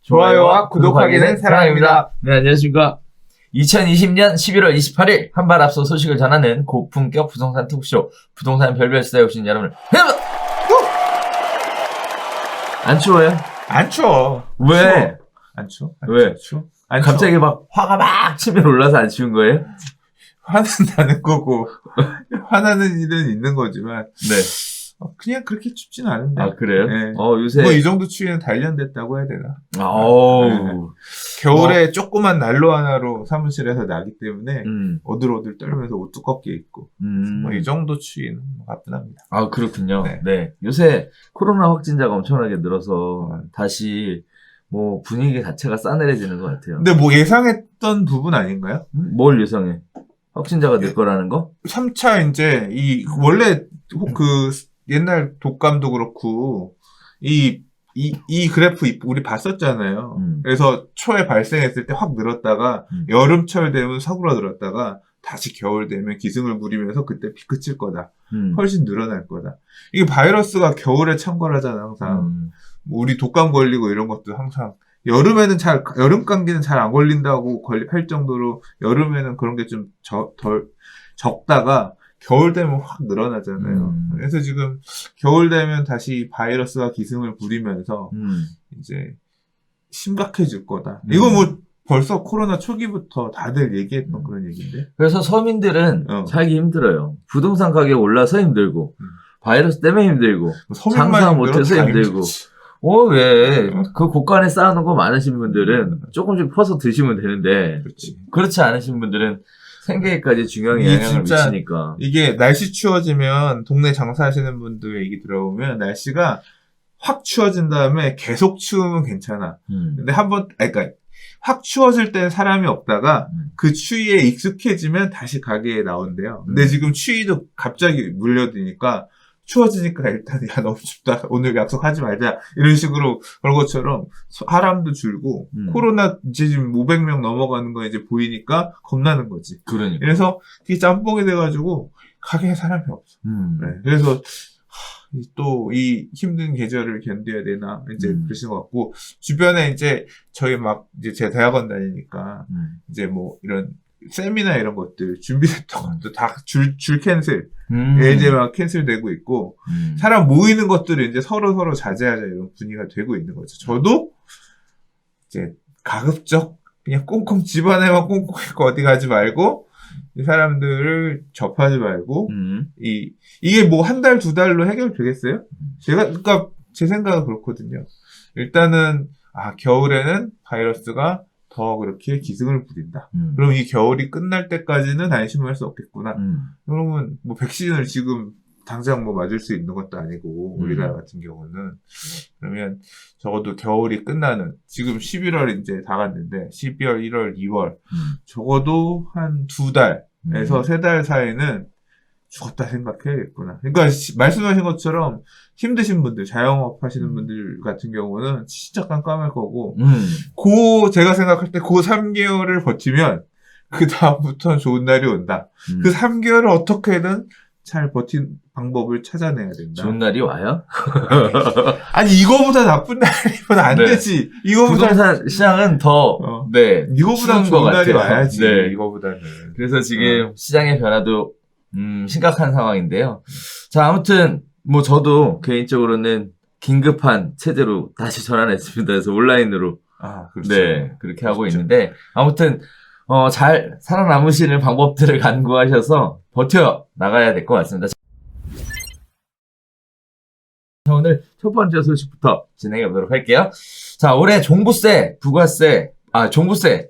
좋아요와 구독하기는 사랑입니다. 네, 안녕하십니까. 2020년 11월 28일 한 발 앞서 소식을 전하는 고품격 부동산 토크쇼 부동산 별별 수다에 오신 여러분을 안 추워요? 안 추워. 왜? 안 추워? 왜? 추워? 갑자기 막 화가 막 치밀어 올라서 안 추운 거예요? 화는 나는 거고 화나는 일은 있는 거지만 네. 그냥 그렇게 춥진 않은데. 아, 그래요? 네. 요새. 뭐 이 정도 추위는 단련됐다고 해야 되나? 어우. 겨울에 조그만 난로 하나로 사무실에서 나기 때문에 오들오들 떨면서 옷 두껍게 입고 뭐 이 정도 추위는 가뿐합니다. 아, 그렇군요. 네. 네. 요새 코로나 확진자가 엄청나게 늘어서 다시 뭐 분위기 자체가 싸늘해지는 것 같아요. 근데 뭐 예상했던 부분 아닌가요? 뭘 예상해? 확진자가 늘 거라는 거? 3차 이제 원래 그 옛날 독감도 그렇고 이 그래프 우리 봤었잖아요. 그래서 초에 발생했을 때 확 늘었다가 여름철 되면 사그라들었다가 다시 겨울 되면 기승을 부리면서 그때 피크 칠 거다. 훨씬 늘어날 거다. 이게 바이러스가 겨울에 창궐하잖아, 항상. 우리 독감 걸리고 이런 것도 항상 여름에는 여름 감기는 잘 안 걸린다고 할 정도로 여름에는 그런 게 좀 덜 적다가 겨울 되면 확 늘어나잖아요. 그래서 지금 겨울 되면 다시 바이러스가 기승을 부리면서 이제 심각해질 거다. 이거 뭐 벌써 코로나 초기부터 다들 얘기했던 그런 얘기인데. 그래서 서민들은 살기 힘들어요. 부동산 가격 올라서 힘들고 바이러스 때문에 힘들고 장사 못해서 힘들고. 왜? 그 고간에 쌓아놓은 거 많으신 분들은 조금씩 퍼서 드시면 되는데 그렇지 않으신 분들은 생계에까지 중요한 영향을 미치니까. 이게 날씨 추워지면 동네 장사하시는 분들 얘기 들어보면 날씨가 확 추워진 다음에 계속 추우면 괜찮아. 근데 그러니까 확 추워질 때는 사람이 없다가 그 추위에 익숙해지면 다시 가게에 나온대요. 근데 지금 추위도 갑자기 물려드니까 추워지니까 일단 야 너무 춥다 오늘 약속하지 말자 이런 식으로 그런 것처럼 사람도 줄고 코로나 이제 지금 500명 넘어가는 거 이제 보이니까 겁나는 거지. 그러니까. 그래서 이게 짬뽕이 돼가지고 가게에 사람이 없어. 네. 그래서 또 이 힘든 계절을 견뎌야 되나 이제 그러신 것 같고 주변에 이제 저희 막 이제 제가 대학원 다니니까 이제 뭐 이런 세미나 이런 것들 준비됐던 것도 다 줄 캔슬. 이제 막 캔슬되고 있고 사람 모이는 것들을 이제 서로 자제하자 이런 분위기가 되고 있는 거죠. 저도 이제 가급적 그냥 꽁꽁 집안에만 꽁꽁 있고 어디 가지 말고 이 사람들을 접하지 말고 이게 뭐 한 달, 두 달로 해결되겠어요? 그러니까 제 생각은 그렇거든요. 일단은 겨울에는 바이러스가 더 그렇게 기승을 부린다. 그럼 이 겨울이 끝날 때까지는 안심할 수 없겠구나. 그러면 뭐 백신을 지금 당장 뭐 맞을 수 있는 것도 아니고 우리나라 같은 경우는 그러면 적어도 겨울이 끝나는 지금 11월 이제 다 갔는데 12월, 1월, 2월 적어도 한 2달에서 3달 사이는 죽었다 생각해야겠구나. 그러니까 말씀하신 것처럼 힘드신 분들, 자영업 하시는 분들 같은 경우는 진짜 깜깜할 거고 제가 생각할 때 그 3개월을 버티면 그 다음부터는 좋은 날이 온다. 그 3개월을 어떻게든 잘 버틴 방법을 찾아내야 된다. 좋은 날이 와요? 아니 이거보다 나쁜 날이면 안 되지. 부동산 시장은 더 이거보다 좋은 날이 와야지. 네. 이거보다는. 그래서 지금 시장의 변화도 심각한 상황인데요. 자, 아무튼 뭐 저도 개인적으로는 긴급한 체제로 다시 전환했습니다. 그래서 온라인으로 그렇죠. 네, 그렇게 하고 있는데 아무튼 잘 살아남으시는 방법들을 간구하셔서 버텨 나가야 될 것 같습니다. 자, 오늘 첫 번째 소식부터 진행해 보도록 할게요. 자, 올해 종부세, 부가세, 종부세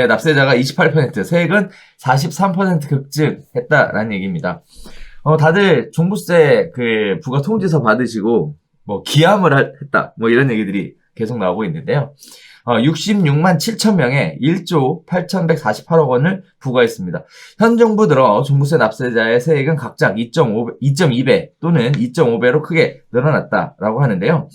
납세자가 28%, 세액은 43% 급증했다라는 얘기입니다. 다들 종부세 부가 통지서 받으시고 뭐 기함을 했다 뭐 이런 얘기들이 계속 나오고 있는데요. 66만 7천 명에 1조 8,148억 원을 부과했습니다. 현 정부 들어 종부세 납세자의 세액은 각각 2.2배 또는 2.5배로 크게 늘어났다라고 하는데요.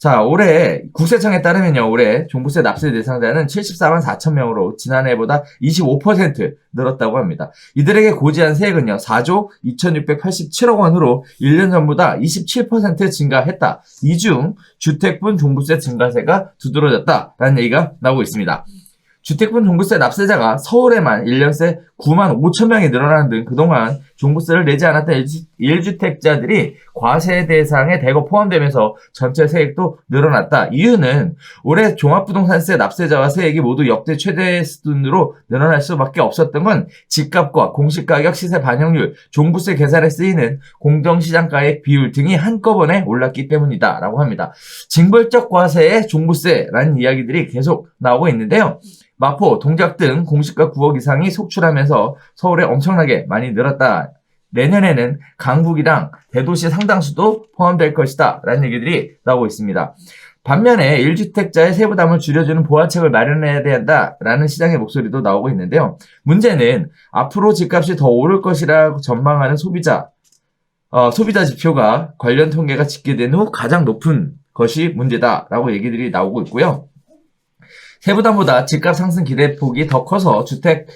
자, 올해 국세청에 따르면요, 올해 종부세 납세 대상자는 74만 4천 명으로 지난해보다 25% 늘었다고 합니다. 이들에게 고지한 세액은요, 4조 2,687억 원으로 1년 전보다 27% 증가했다. 이 중 주택분 종부세 증가세가 두드러졌다라는 얘기가 나오고 있습니다. 주택분 종부세 납세자가 서울에만 1년 새 9만 5천 명이 늘어나는 등 그동안 종부세를 내지 않았던 1주택자들이 과세 대상에 대거 포함되면서 전체 세액도 늘어났다. 이유는 올해 종합부동산세 납세자와 세액이 모두 역대 최대 수준으로 늘어날 수밖에 없었던 건 집값과 공시가격 시세 반영률, 종부세 계산에 쓰이는 공정시장가액 비율 등이 한꺼번에 올랐기 때문이다 라고 합니다. 징벌적 과세의 종부세라는 이야기들이 계속 나오고 있는데요. 마포, 동작 등 공시가 9억 이상이 속출하면서 서울에 엄청나게 많이 늘었다. 내년에는 강북이랑 대도시 상당수도 포함될 것이다 라는 얘기들이 나오고 있습니다. 반면에 1주택자의 세부담을 줄여주는 보완책을 마련해야 된다라는 시장의 목소리도 나오고 있는데요. 문제는 앞으로 집값이 더 오를 것이라고 전망하는 소비자 지표가 관련 통계가 집계된 후 가장 높은 것이 문제다라고 얘기들이 나오고 있고요. 세부담보다 집값 상승 기대폭이 더 커서 주택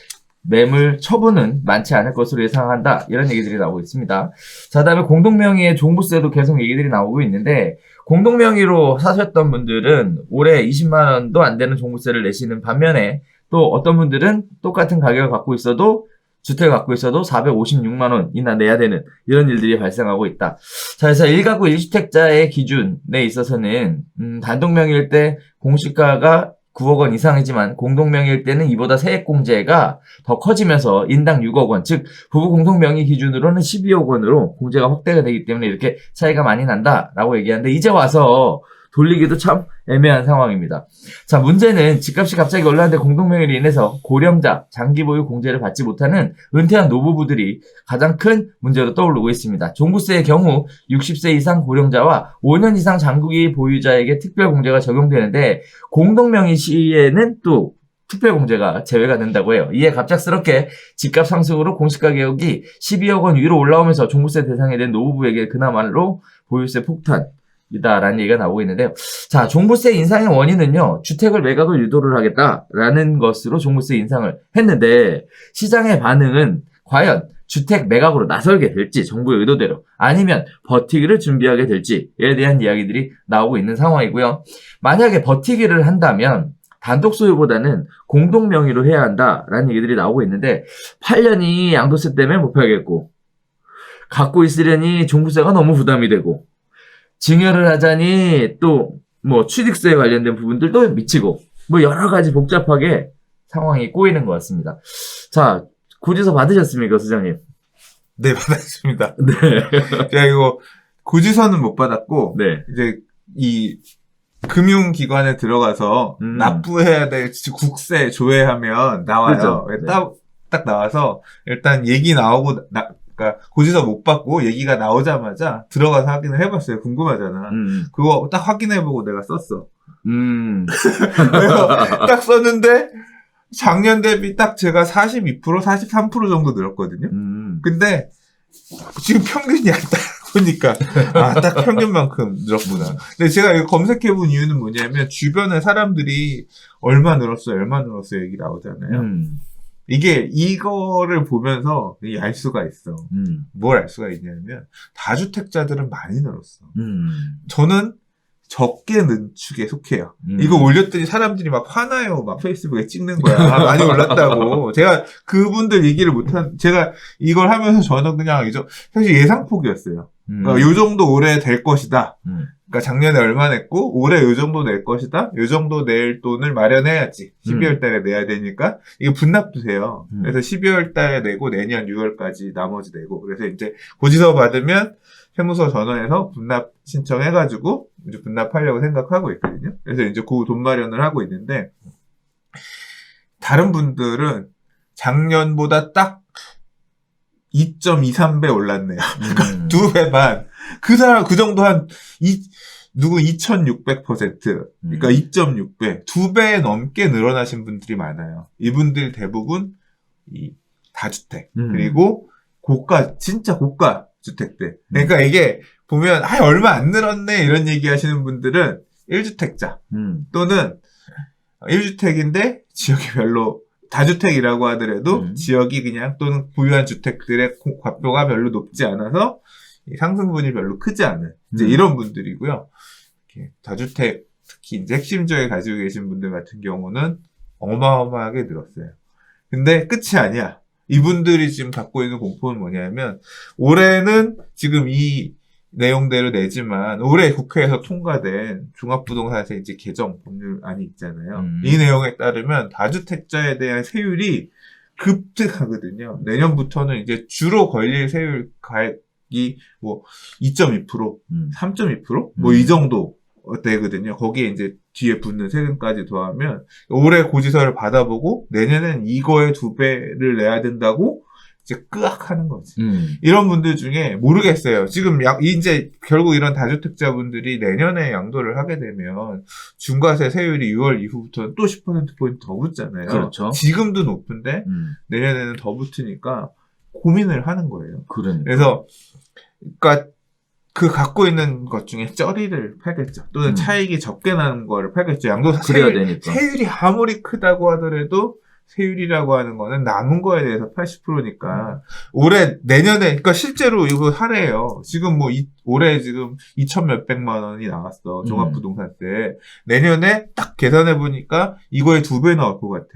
매물 처분은 많지 않을 것으로 예상한다. 이런 얘기들이 나오고 있습니다. 자, 다음에 공동명의의 종부세도 계속 얘기들이 나오고 있는데 공동명의로 사셨던 분들은 올해 20만 원도 안 되는 종부세를 내시는 반면에 또 어떤 분들은 똑같은 가격을 갖고 있어도 주택을 갖고 있어도 456만 원이나 내야 되는 이런 일들이 발생하고 있다. 자, 그래서 1가구 1주택자의 기준에 있어서는 단독명의일 때 공시가가 9억 원 이상이지만 공동명의일 때는 이보다 세액공제가 더 커지면서 인당 6억 원, 즉 부부 공동명의 기준으로는 12억 원으로 공제가 확대가 되기 때문에 이렇게 차이가 많이 난다라고 얘기하는데 이제 와서 돌리기도 참 애매한 상황입니다. 자, 문제는 집값이 갑자기 올랐는데 공동명의로 인해서 고령자, 장기보유 공제를 받지 못하는 은퇴한 노부부들이 가장 큰 문제로 떠오르고 있습니다. 종부세의 경우 60세 이상 고령자와 5년 이상 장기 보유자에게 특별공제가 적용되는데 공동명의 시에는 또 특별공제가 제외가 된다고 해요. 이에 갑작스럽게 집값 상승으로 공시가격이 12억 원 위로 올라오면서 종부세 대상이 된 노부부에게 그나마로 보유세 폭탄 이다라는 얘기가 나오고 있는데요. 자, 종부세 인상의 원인은요, 주택을 매각을 유도를 하겠다라는 것으로 종부세 인상을 했는데, 시장의 반응은 과연 주택 매각으로 나설게 될지, 정부의 의도대로, 아니면 버티기를 준비하게 될지에 대한 이야기들이 나오고 있는 상황이고요. 만약에 버티기를 한다면, 단독 소유보다는 공동 명의로 해야 한다라는 얘기들이 나오고 있는데, 8년이 양도세 때문에 못 팔겠고, 갖고 있으려니 종부세가 너무 부담이 되고, 증여를 하자니 또 뭐 취득세에 관련된 부분들도 미치고 뭐 여러 가지 복잡하게 상황이 꼬이는 것 같습니다. 자, 고지서 받으셨습니까, 소장님? 네, 받았습니다. 네. 제가 이거 고지서는 못 받았고 네. 이제 이 금융기관에 들어가서 납부해야 될 국세 조회하면 나와요. 그렇죠. 딱 나와서 일단 얘기 나오고 그러니까 고지서 못 받고 얘기가 나오자마자 들어가서 확인을 해봤어요. 궁금하잖아. 그거 딱 확인해보고 내가 썼어. 그래서 딱 썼는데 작년 대비 딱 제가 42%, 43% 정도 늘었거든요. 근데 지금 평균이 안 따라보니까 딱 평균만큼 늘었구나. 근데 제가 이거 검색해본 이유는 뭐냐면 주변에 사람들이 얼마 늘었어요 얘기 나오잖아요. 이게 이거를 보면서 알 수가 있어. 뭘 알 수가 있냐면 다주택자들은 많이 늘었어. 저는 적게 는 축에 속해요. 이거 올렸더니 사람들이 막 화나요. 막 페이스북에 찍는 거야. 많이 올랐다고. 제가 그분들 얘기를 제가 이걸 하면서 저는 그냥 사실 예상폭이었어요. 그러니까 요 정도 올해 될 것이다. 그러니까 작년에 얼마 냈고 올해 요 정도 낼 것이다. 요 정도 낼 돈을 마련해야지. 12월 달에 내야 되니까 이게 분납도 돼요. 그래서 12월 달에 내고 내년 6월까지 나머지 내고 그래서 이제 고지서 받으면 세무서 전원해서 분납 신청해가지고 이제 분납하려고 생각하고 있거든요. 그래서 이제 그 돈 마련을 하고 있는데 다른 분들은 작년보다 딱 2.23배 올랐네요. 그러니까 2배 반. 그 정도 누구 2600%. 그러니까 2.6배. 2배 넘게 늘어나신 분들이 많아요. 이분들 대부분 다주택. 그리고 진짜 고가 주택들. 그러니까 이게 보면, 얼마 안 늘었네. 이런 얘기 하시는 분들은 1주택자 또는 1주택인데 지역이 별로 다주택이라고 하더라도 지역이 그냥 또는 부유한 주택들의 과표가 별로 높지 않아서 상승분이 별로 크지 않은 이제 이런 분들이고요. 이렇게 다주택 특히 이제 핵심 지역에 가지고 계신 분들 같은 경우는 어마어마하게 늘었어요. 근데 끝이 아니야. 이분들이 지금 갖고 있는 공포는 뭐냐면 올해는 지금 이 내용대로 내지만 올해 국회에서 통과된 종합부동산세 이제 개정 법률안이 있잖아요. 이 내용에 따르면 다주택자에 대한 세율이 급등하거든요. 내년부터는 이제 주로 걸릴 세율 가액이 뭐 2.2%, 3.2%? 뭐 이 정도 되거든요. 거기에 이제 뒤에 붙는 세금까지 더하면 올해 고지서를 받아보고 내년엔 이거의 2배를 내야 된다고 이제 끄악하는 거지. 이런 분들 중에 모르겠어요. 지금 이제 결국 이런 다주택자분들이 내년에 양도를 하게 되면 중과세 세율이 6월 이후부터는 또 10%포인트 더 붙잖아요. 그렇죠. 지금도 높은데 내년에는 더 붙으니까 고민을 하는 거예요. 그러니까. 그래서 그러니까 그 갖고 있는 것 중에 쩌리를 팔겠죠. 또는 차익이 적게 나는 거를 팔겠죠. 양도세 세율이 아무리 크다고 하더라도 세율이라고 하는 거는 남은 거에 대해서 80%니까 올해 내년에 그러니까 실제로 이거 하래요. 지금 뭐 올해 지금 2천 몇백만 원이 나왔어. 종합부동산세. 내년에 딱 계산해 보니까 이거에 2배 나올 것 같아.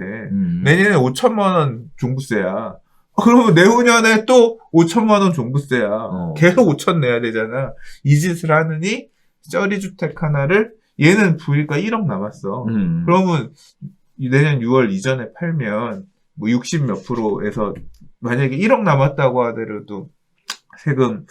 내년에 5천만 원 종부세야. 그러면 내후년에 또 5천만 원 종부세야. 계속 5천 내야 되잖아. 이 짓을 하느니 쩌리주택 하나를 얘는 부위가 1억 남았어. 그러면 내년 6월 이전에 팔면 뭐 60 몇 %에서 만약에 1억 남았다고 하더라도 세금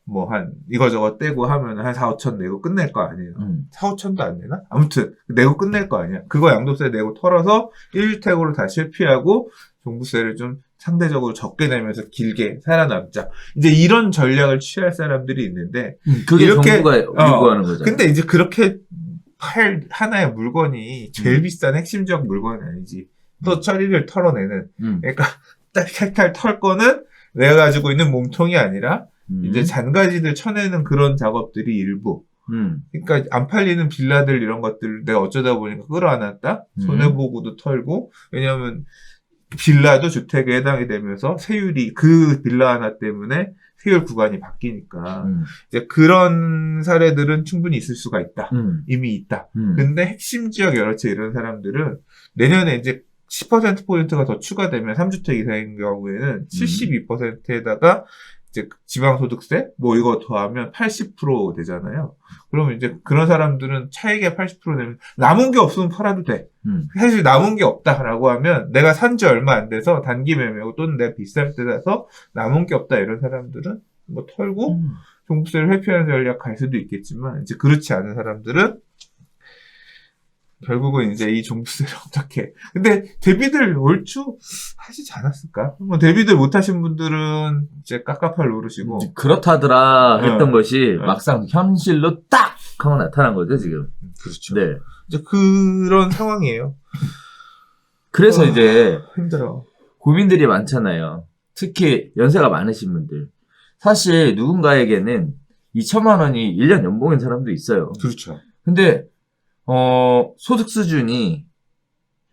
뭐 한 이거저거 떼고 하면 한 4, 5천 내고 끝낼 거 아니에요. 4, 5천도 안 내나? 아무튼 내고 끝낼 거 아니야. 그거 양도세 내고 털어서 1주택으로 다 실피하고 종부세를 좀 상대적으로 적게 내면서 길게 살아남자. 이제 이런 전략을 취할 사람들이 있는데 그게 이렇게, 정부가 요구하는 거죠. 근데 이제 그렇게 팔 하나의 물건이 제일 비싼 핵심적 물건이 아니지. 또 처리를 털어내는. 그러니까 딱 탈탈 털 거는 내가 가지고 있는 몸통이 아니라 이제 잔가지들 쳐내는 그런 작업들이 일부. 그러니까 안 팔리는 빌라들 이런 것들을 내가 어쩌다 보니까 끌어안았다. 손해보고도 털고. 왜냐하면 빌라도 주택에 해당이 되면서 세율이 그 빌라 하나 때문에 세율 구간이 바뀌니까 이제 그런 사례들은 충분히 있을 수가 있다. 이미 있다. 근데 핵심 지역 여러 채 이런 사람들은 내년에 이제 10%포인트가 더 추가되면 3주택 이상인 경우에는 72%에다가 이제 지방소득세 뭐 이거 더하면 80% 되잖아요. 그러면 이제 그런 사람들은 차익의 80% 내면 남은 게 없으면 팔아도 돼. 사실 남은 게 없다라고 하면 내가 산 지 얼마 안 돼서 단기 매매고 또는 내가 비쌀 때 사서 남은 게 없다 이런 사람들은 뭐 털고 종부세를 회피하는 전략 갈 수도 있겠지만 이제 그렇지 않은 사람들은 결국은 이제 이 종부세를 어떻게 근데 대비들 얼추 하시지 않았을까? 뭐 대비들 못하신 분들은 이제 깝깝할 노릇이고 그렇다더라 했던 것이 막상 현실로 딱 하고 나타난 거죠 지금. 그렇죠. 네. 이제 그런 상황이에요. 그래서 이제 힘들어. 고민들이 많잖아요. 특히 연세가 많으신 분들. 사실 누군가에게는 2천만 원이 1년 연봉인 사람도 있어요. 그렇죠. 근데 소득 수준이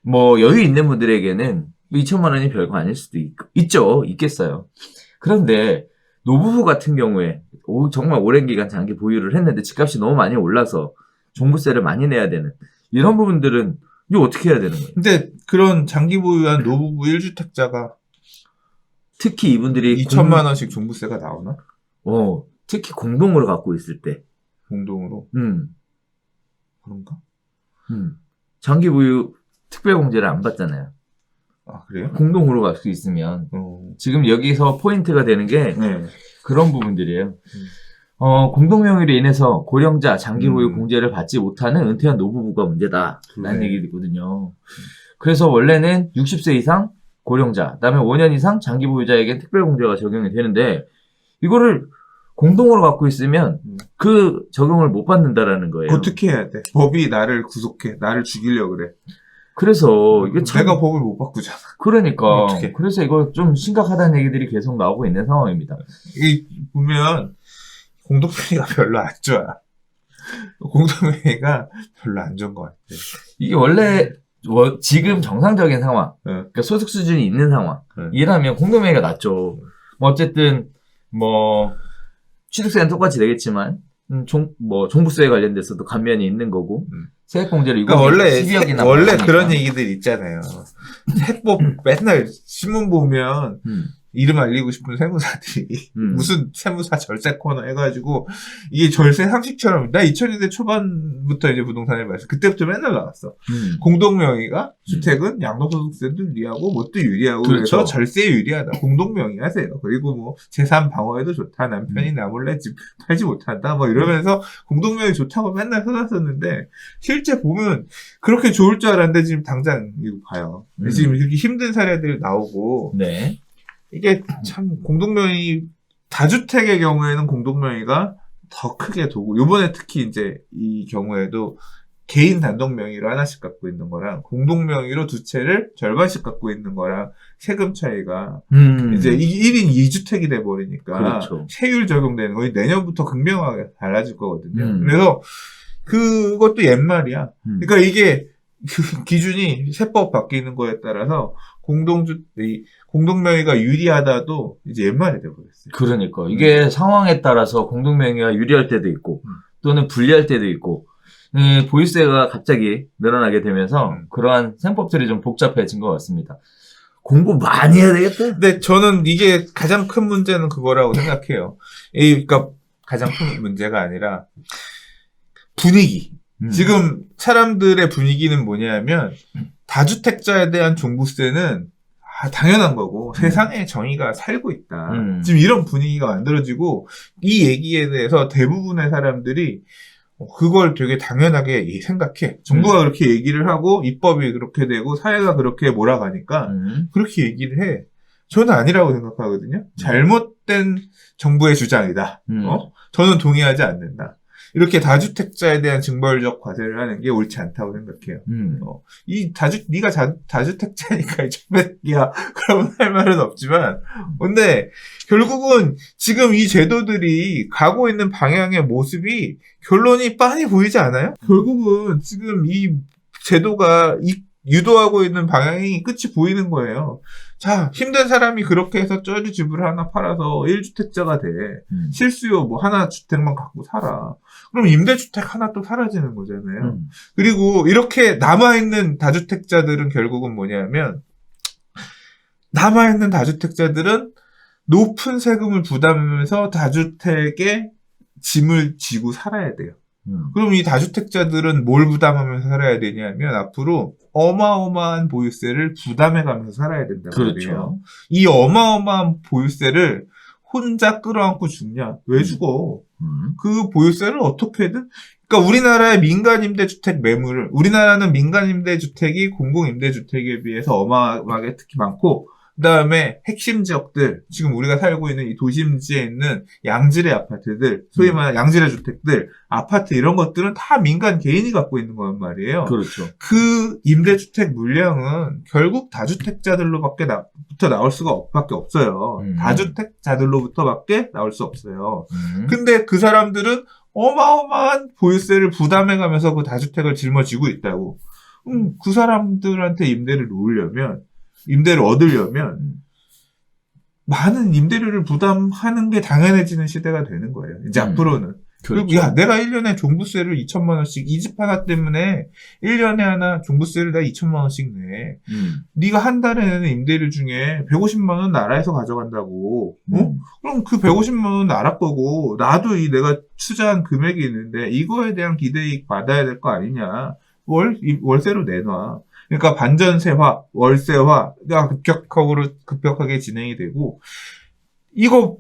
뭐 여유 있는 분들에게는 2천만 원이 별거 아닐 수도 있겠어요. 그런데 노부부 같은 경우에 정말 오랜 기간 장기 보유를 했는데 집값이 너무 많이 올라서 종부세를 많이 내야 되는 이런 부분들은 이거 어떻게 해야 되는 거예요? 근데 그런 장기 보유한 노부부 1주택자가 특히 이분들이 2천만 원씩 종부세가 나오나? 특히 공동으로 갖고 있을 때 공동으로? 그런가? 장기 보유 특별공제를 안 받잖아요. 아, 그래요? 공동으로 갖고 있으면. 지금 여기서 포인트가 되는 게 그런 부분들이에요. 공동명의로 인해서 고령자 장기 보유 공제를 받지 못하는 은퇴한 노부부가 문제다라는 얘기거든요. 그래서 원래는 60세 이상 고령자, 그다음에 5년 이상 장기 보유자에게 특별공제가 적용이 되는데 이거를 공동으로 갖고 있으면 그 적용을 못 받는다라는 거예요. 어떻게 해야 돼? 법이 나를 구속해, 나를 죽이려고 그래. 그래서 이게 참 내가 법을 못 바꾸잖아. 그러니까 어떡해. 그래서 이거 좀 심각하다는 얘기들이 계속 나오고 있는 상황입니다. 이 보면 공동명의가 별로 안 좋아. 공동명의가 별로 안 좋은 것 같아. 이게 원래 지금 정상적인 상황, 네. 그러니까 소득 수준이 있는 상황, 네. 이라면 공동명의가 낫죠. 뭐 어쨌든 뭐 취득세는 똑같이 내겠지만 종부세에 관련돼서도 감면이 있는 거고 세액공제를 그러니까 원래 12억이나 원래 그런 얘기들 있잖아요. 세법 맨날 신문 보면 이름 알리고 싶은 세무사들이 무슨 세무사 절세 코너 해가지고 이게 절세 상식처럼 나 2000년대 초반부터 이제 부동산을 봤어. 그때부터 맨날 나왔어. 공동명의가 주택은 양도소득세도 유리하고 뭣도 유리하고 그렇죠. 그래서 절세에 유리하다. 공동명의 하세요. 그리고 뭐 재산 방어에도 좋다. 남편이 나 몰래 집 팔지 못한다. 뭐 이러면서 공동명의 좋다고 맨날 써놨었는데 실제 보면 그렇게 좋을 줄 알았는데 지금 당장 이거 봐요. 지금 이렇게 힘든 사례들 나오고 네. 이게 참 공동명의 다주택의 경우에는 공동명의가 더 크게 도고 요번에 특히 이제 이 경우에도 개인 단독 명의로 하나씩 갖고 있는 거랑 공동명의로 두 채를 절반씩 갖고 있는 거랑 세금 차이가 이제 1인 2주택이 돼 버리니까 그렇죠. 세율 적용되는 거 내년부터 극명하게 달라질 거거든요. 그래서 그것도 옛말이야. 그러니까 이게 그 기준이 세법 바뀌는 거에 따라서 공동명의가 유리하다도 이제 옛말이 돼버렸어요. 그러니까 이게 상황에 따라서 공동명의가 유리할 때도 있고 또는 불리할 때도 있고 보유세가 갑자기 늘어나게 되면서 그러한 셈법들이 좀 복잡해진 것 같습니다. 공부 많이 해야 되겠다. 근데 저는 이게 가장 큰 문제는 그거라고 생각해요. 그러니까 가장 큰 문제가 아니라 분위기. 지금 사람들의 분위기는 뭐냐면 다주택자에 대한 종부세는 당연한 거고 세상에 정의가 살고 있다. 지금 이런 분위기가 만들어지고 이 얘기에 대해서 대부분의 사람들이 그걸 되게 당연하게 생각해. 정부가 그렇게 얘기를 하고 입법이 그렇게 되고 사회가 그렇게 몰아가니까 그렇게 얘기를 해. 저는 아니라고 생각하거든요. 잘못된 정부의 주장이다. 저는 동의하지 않는다. 이렇게 다주택자에 대한 징벌적 과세를 하는 게 옳지 않다고 생각해요. 네가 다주택자니까 야 그러면 할 말은 없지만, 근데 결국은 지금 이 제도들이 가고 있는 방향의 모습이 결론이 빤히 보이지 않아요? 결국은 지금 이 제도가 유도하고 있는 방향이 끝이 보이는 거예요. 자, 힘든 사람이 그렇게 해서 쩌리 집을 하나 팔아서 1주택자가 돼. 실수요, 뭐 하나 주택만 갖고 살아. 그럼 임대주택 하나 또 사라지는 거잖아요. 그리고 이렇게 남아있는 다주택자들은 결국은 뭐냐면, 남아있는 다주택자들은 높은 세금을 부담하면서 다주택에 짐을 지고 살아야 돼요. 그럼 이 다주택자들은 뭘 부담하면서 살아야 되냐면 앞으로 어마어마한 보유세를 부담해가면서 살아야 된다고 그렇죠. 해요. 이 어마어마한 보유세를 혼자 끌어안고 죽냐? 왜 죽어? 그 보유세를 어떻게든, 그러니까 우리나라의 민간임대주택 매물을, 우리나라는 민간임대주택이 공공임대주택에 비해서 어마어마하게 특히 많고, 그 다음에 핵심 지역들, 지금 우리가 살고 있는 이 도심지에 있는 양질의 아파트들, 소위 말하는 양질의 주택들, 아파트 이런 것들은 다 민간 개인이 갖고 있는 거란 말이에요. 그렇죠. 그 임대주택 물량은 결국 다주택자들로부터 나올 수가 밖에 없어요. 다주택자들로부터밖에 나올 수 없어요. 근데 그 사람들은 어마어마한 보유세를 부담해가면서 그 다주택을 짊어지고 있다고. 그 사람들한테 임대를 얻으려면 많은 임대료를 부담하는 게 당연해지는 시대가 되는 거예요. 이제 앞으로는. 그렇죠. 그리고 야, 내가 1년에 종부세를 2천만 원씩, 이 집 하나 때문에 1년에 하나 종부세를 내가 2천만 원씩 내. 네가 한 달에 내는 임대료 중에 150만 원 나라에서 가져간다고. 그럼 그 150만 원 나라 거고 나도 내가 투자한 금액이 있는데 이거에 대한 기대이익 받아야 될 거 아니냐. 월세로 내놔. 그러니까 반전세화, 월세화가 급격하게 진행이 되고, 이거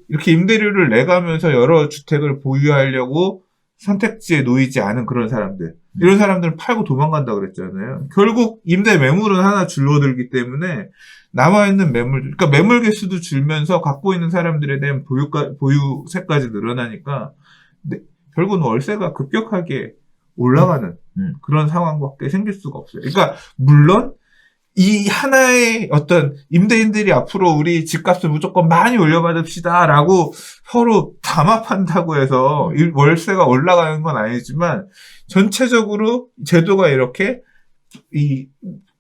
이렇게 임대료를 내가면서 여러 주택을 보유하려고 선택지에 놓이지 않은 그런 사람들. 이런 사람들은 팔고 도망간다 그랬잖아요. 결국 임대 매물은 하나 줄어들기 때문에 남아있는 그러니까 매물 개수도 줄면서 갖고 있는 사람들에 대한 보유세까지 늘어나니까, 결국은 월세가 급격하게 올라가는 그런 상황밖에 생길 수가 없어요. 그러니까 물론 이 하나의 어떤 임대인들이 앞으로 우리 집값을 무조건 많이 올려받읍시다라고 서로 담합한다고 해서 이 월세가 올라가는 건 아니지만 전체적으로 제도가 이렇게 이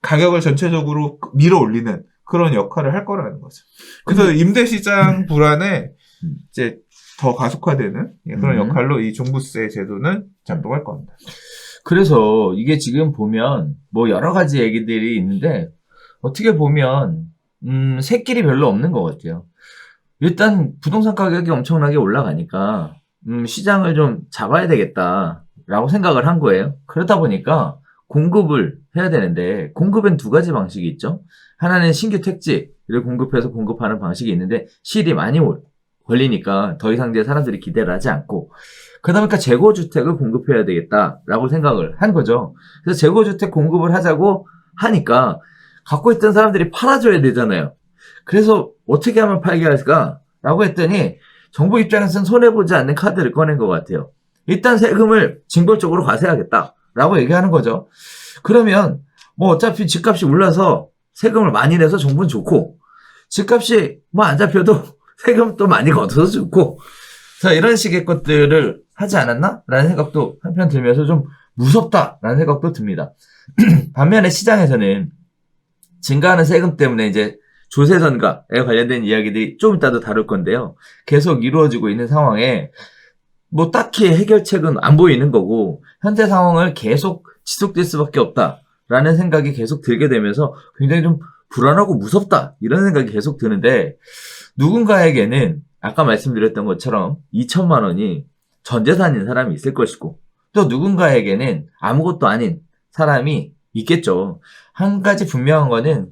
가격을 전체적으로 밀어 올리는 그런 역할을 할 거라는 거죠. 그래서 임대시장 불안에 이제 더 가속화되는 그런 역할로 이 종부세 제도는 작동할 겁니다. 그래서 이게 지금 보면 뭐 여러 가지 얘기들이 있는데 어떻게 보면 새길이 별로 없는 것 같아요. 일단 부동산 가격이 엄청나게 올라가니까 시장을 좀 잡아야 되겠다라고 생각을 한 거예요. 그러다 보니까 공급을 해야 되는데 공급엔 두 가지 방식이 있죠. 하나는 신규 택지를 공급해서 공급하는 방식이 있는데 실이 많이 걸리니까 더 이상 이제 사람들이 기대를 하지 않고 그러다 보니까 재고주택을 공급해야 되겠다라고 생각을 한 거죠. 그래서 재고주택 공급을 하자고 하니까 갖고 있던 사람들이 팔아줘야 되잖아요. 그래서 어떻게 하면 팔게 할까라고 했더니 정부 입장에서는 손해보지 않는 카드를 꺼낸 것 같아요. 일단 세금을 징벌적으로 과세하겠다라고 얘기하는 거죠. 그러면 뭐 어차피 집값이 올라서 세금을 많이 내서 정부는 좋고 집값이 뭐 안 잡혀도 세금 또 많이 걷어서 좋고 자 이런 식의 것들을 하지 않았나? 라는 생각도 한편 들면서 좀 무섭다라는 생각도 듭니다. 반면에 시장에서는 증가하는 세금 때문에 이제 조세 전가에 관련된 이야기들이 좀 이따도 다룰 건데요. 계속 이루어지고 있는 상황에 뭐 딱히 해결책은 안 보이는 거고 현재 상황을 계속 지속될 수밖에 없다라는 생각이 계속 들게 되면서 굉장히 좀 불안하고 무섭다 이런 생각이 계속 드는데 누군가에게는 아까 말씀드렸던 것처럼 2천만 원이 전 재산인 사람이 있을 것이고 또 누군가에게는 아무것도 아닌 사람이 있겠죠. 한 가지 분명한 거는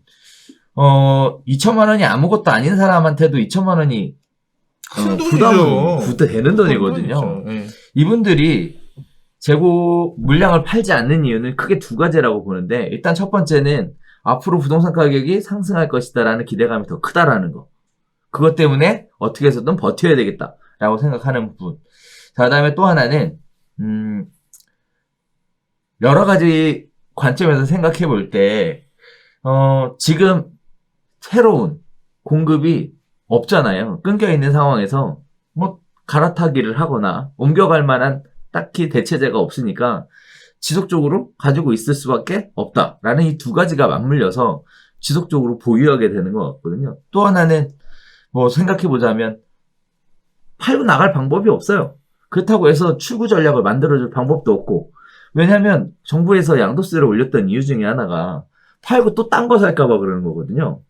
2천만 원이 아무것도 아닌 사람한테도 2천만 원이 큰 돈이죠. 부담되는 돈이거든요. 네. 이분들이 재고 물량을 팔지 않는 이유는 크게 두 가지라고 보는데 일단 첫 번째는 앞으로 부동산 가격이 상승할 것이다라는 기대감이 더 크다라는 거. 그것 때문에 어떻게 해서든 버텨야 되겠다라고 생각하는 부분. 자, 그다음에 또 하나는 여러 가지 관점에서 생각해 볼 때 지금 새로운 공급이 없잖아요. 끊겨 있는 상황에서 뭐 갈아타기를 하거나 옮겨갈 만한 딱히 대체제가 없으니까 지속적으로 가지고 있을 수밖에 없다라는 이 두 가지가 맞물려서 지속적으로 보유하게 되는 것 같거든요. 또 하나는 뭐 생각해 보자면 팔고 나갈 방법이 없어요. 그렇다고 해서 출구 전략을 만들어줄 방법도 없고 왜냐하면 정부에서 양도세를 올렸던 이유 중에 하나가 팔고 또 딴 거 살까 봐 그러는 거거든요.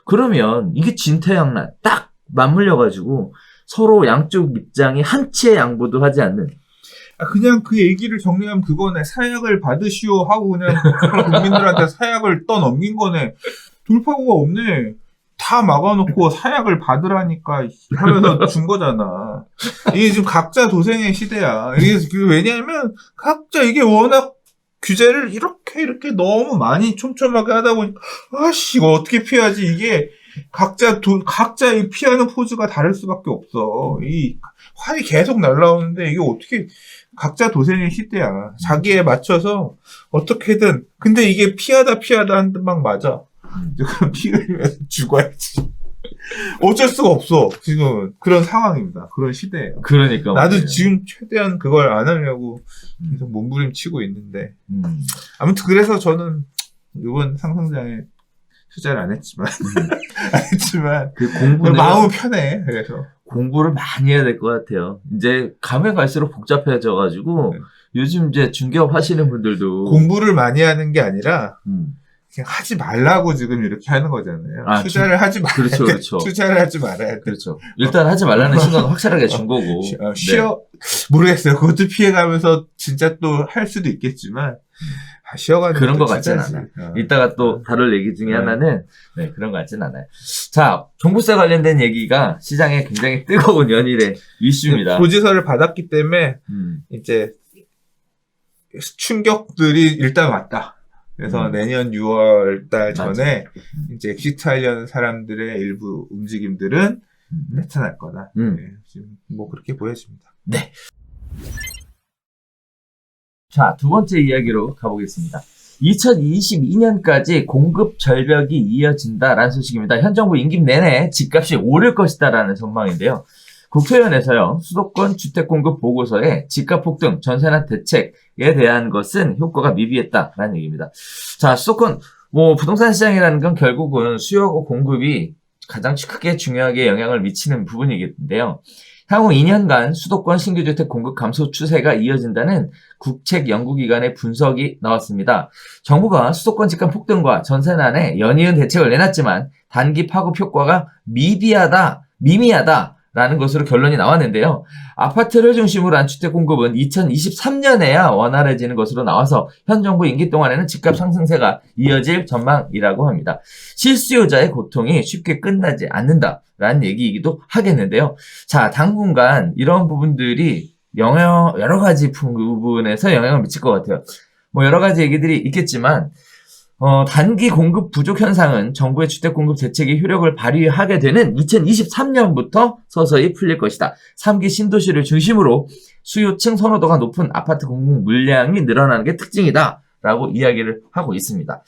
그러면 이게 진퇴양난 딱 맞물려가지고 서로 양쪽 입장이 한치의 양보도 하지 않는 그냥 그 얘기를 정리하면 그거네. 사약을 받으시오 하고 그냥 국민들한테 사약을 떠넘긴 거네. 돌파구가 없네. 다 막아놓고 사약을 받으라니까 하면서 준 거잖아. 이게 지금 각자 도생의 시대야. 이게 왜냐하면 각자 이게 워낙 규제를 이렇게 너무 많이 촘촘하게 하다 보니까 아씨 이거 어떻게 피하지? 이게 각자 이 피하는 포즈가 다를 수밖에 없어. 이 활이 계속 날라오는데 이게 어떻게 각자 도생의 시대야. 자기에 맞춰서 어떻게든 근데 이게 피하다 한 방 맞아. 그럼 피 흘리면서 죽어야지. 어쩔 수가 없어. 지금 그런 상황입니다. 그런 시대예요. 그러니까 나도 말이에요. 지금 최대한 그걸 안 하려고 계속 몸부림치고 있는데 아무튼 그래서 저는 이번 상승장에 투자를 안 했지만 그 공부는 마음은 편해. 그래서 공부를 많이 해야 될 것 같아요. 이제 가면 갈수록 복잡해져가지고 요즘 이제 중개업 하시는 분들도 공부를 많이 하는 게 아니라 그냥 하지 말라고 지금 이렇게 하는 거잖아요. 투자를 하지 말아야 그렇죠, 돼. 그렇죠. 투자를 하지 말아야 돼. 그렇죠. 일단 하지 말라는 신호는 확실하게 준 거고. 모르겠어요. 그것도 피해가면서 진짜 또 할 수도 있겠지만 쉬어가는 그런 것 것 같진 않아. 이따가 또 다룰 얘기 중에 하나는 그런 것 같진 않아요. 자, 종부세 관련된 얘기가 시장에 굉장히 뜨거운 연일의 이슈입니다. 고지서를 받았기 때문에 이제 충격들이 일단 왔다. 그래서 내년 6월 달 전에 이제 엑시트하려는 사람들의 일부 움직임들은 나타날 거다. 네, 지금 뭐 그렇게 보여집니다. 네. 자, 두 번째 이야기로 가보겠습니다. 2022년까지 공급 절벽이 이어진다라는 소식입니다. 현 정부 임기 내내 집값이 오를 것이다라는 전망인데요. 국토위원회에서요, 수도권 주택 공급 보고서에 집값 폭등, 전세난 대책에 대한 것은 효과가 미비했다라는 얘기입니다. 자, 수도권, 부동산 시장이라는 건 결국은 수요하고 공급이 가장 크게 중요하게 영향을 미치는 부분이겠는데요. 향후 2년간 수도권 신규주택 공급 감소 추세가 이어진다는 국책연구기관의 분석이 나왔습니다. 정부가 수도권 집값 폭등과 전세난에 연이은 대책을 내놨지만 단기 파급 효과가 미미하다라는 것으로 결론이 나왔는데요. 아파트를 중심으로 한 주택 공급은 2023년에야 원활해지는 것으로 나와서 현 정부 임기 동안에는 집값 상승세가 이어질 전망이라고 합니다. 실수요자의 고통이 쉽게 끝나지 않는다라는 얘기이기도 하겠는데요. 자, 당분간 이런 부분들이 여러 가지 부분에서 영향을 미칠 것 같아요. 여러 가지 얘기들이 있겠지만 단기 공급 부족 현상은 정부의 주택 공급 대책이 효력을 발휘하게 되는 2023년부터 서서히 풀릴 것이다. 3기 신도시를 중심으로 수요층 선호도가 높은 아파트 공급 물량이 늘어나는 게 특징이다. 라고 이야기를 하고 있습니다.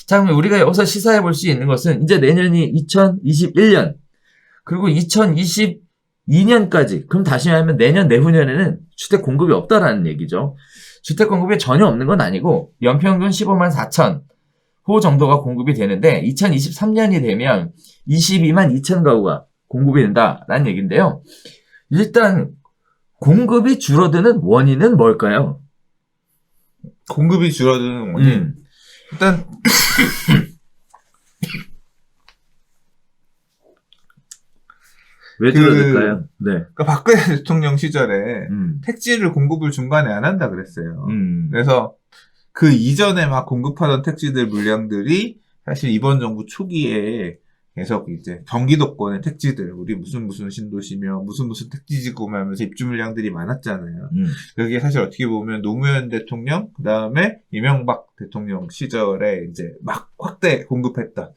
자, 그럼 우리가 여기서 시사해 볼 수 있는 것은 이제 내년이 2021년, 그리고 2022년까지, 그럼 다시 하면 내년, 내후년에는 주택 공급이 없다라는 얘기죠. 주택 공급이 전혀 없는 건 아니고 연평균 15만 4천 호 정도가 공급이 되는데 2023년이 되면 22만 2천 가구가 공급이 된다라는 얘기인데요. 일단 공급이 줄어드는 원인은 뭘까요? 공급이 줄어드는 원인. 일단 왜 줄어들까요? 네. 그러니까 박근혜 대통령 시절에 택지를 공급을 중간에 안 한다 그랬어요. 그래서 그 이전에 막 공급하던 택지들 물량들이 사실 이번 정부 초기에 계속 이제 경기도권의 택지들, 우리 무슨 신도시며 무슨 택지지구며 하면서 입주 물량들이 많았잖아요. 그게 사실 어떻게 보면 노무현 대통령, 그 다음에 이명박 대통령 시절에 이제 막 확대 공급했다.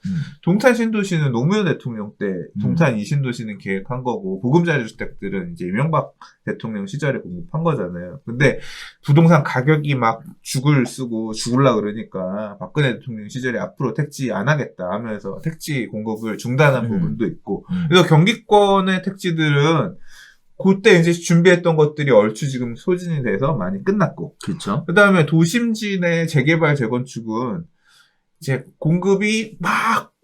동탄 신도시는 노무현 대통령 때, 동탄 이 신도시는 계획한 거고, 보금자리 주택들은 이제 이명박 대통령 시절에 공급한 거잖아요. 근데 부동산 가격이 막 죽을라 그러니까 박근혜 대통령 시절에 앞으로 택지 안 하겠다 하면서 택지 공급을 중단한 부분도 있고, 그래서 경기권의 택지들은 그때 이제 준비했던 것들이 얼추 지금 소진이 돼서 많이 끝났고. 그렇죠. 그 다음에 도심진의 재개발, 재건축은 이제 공급이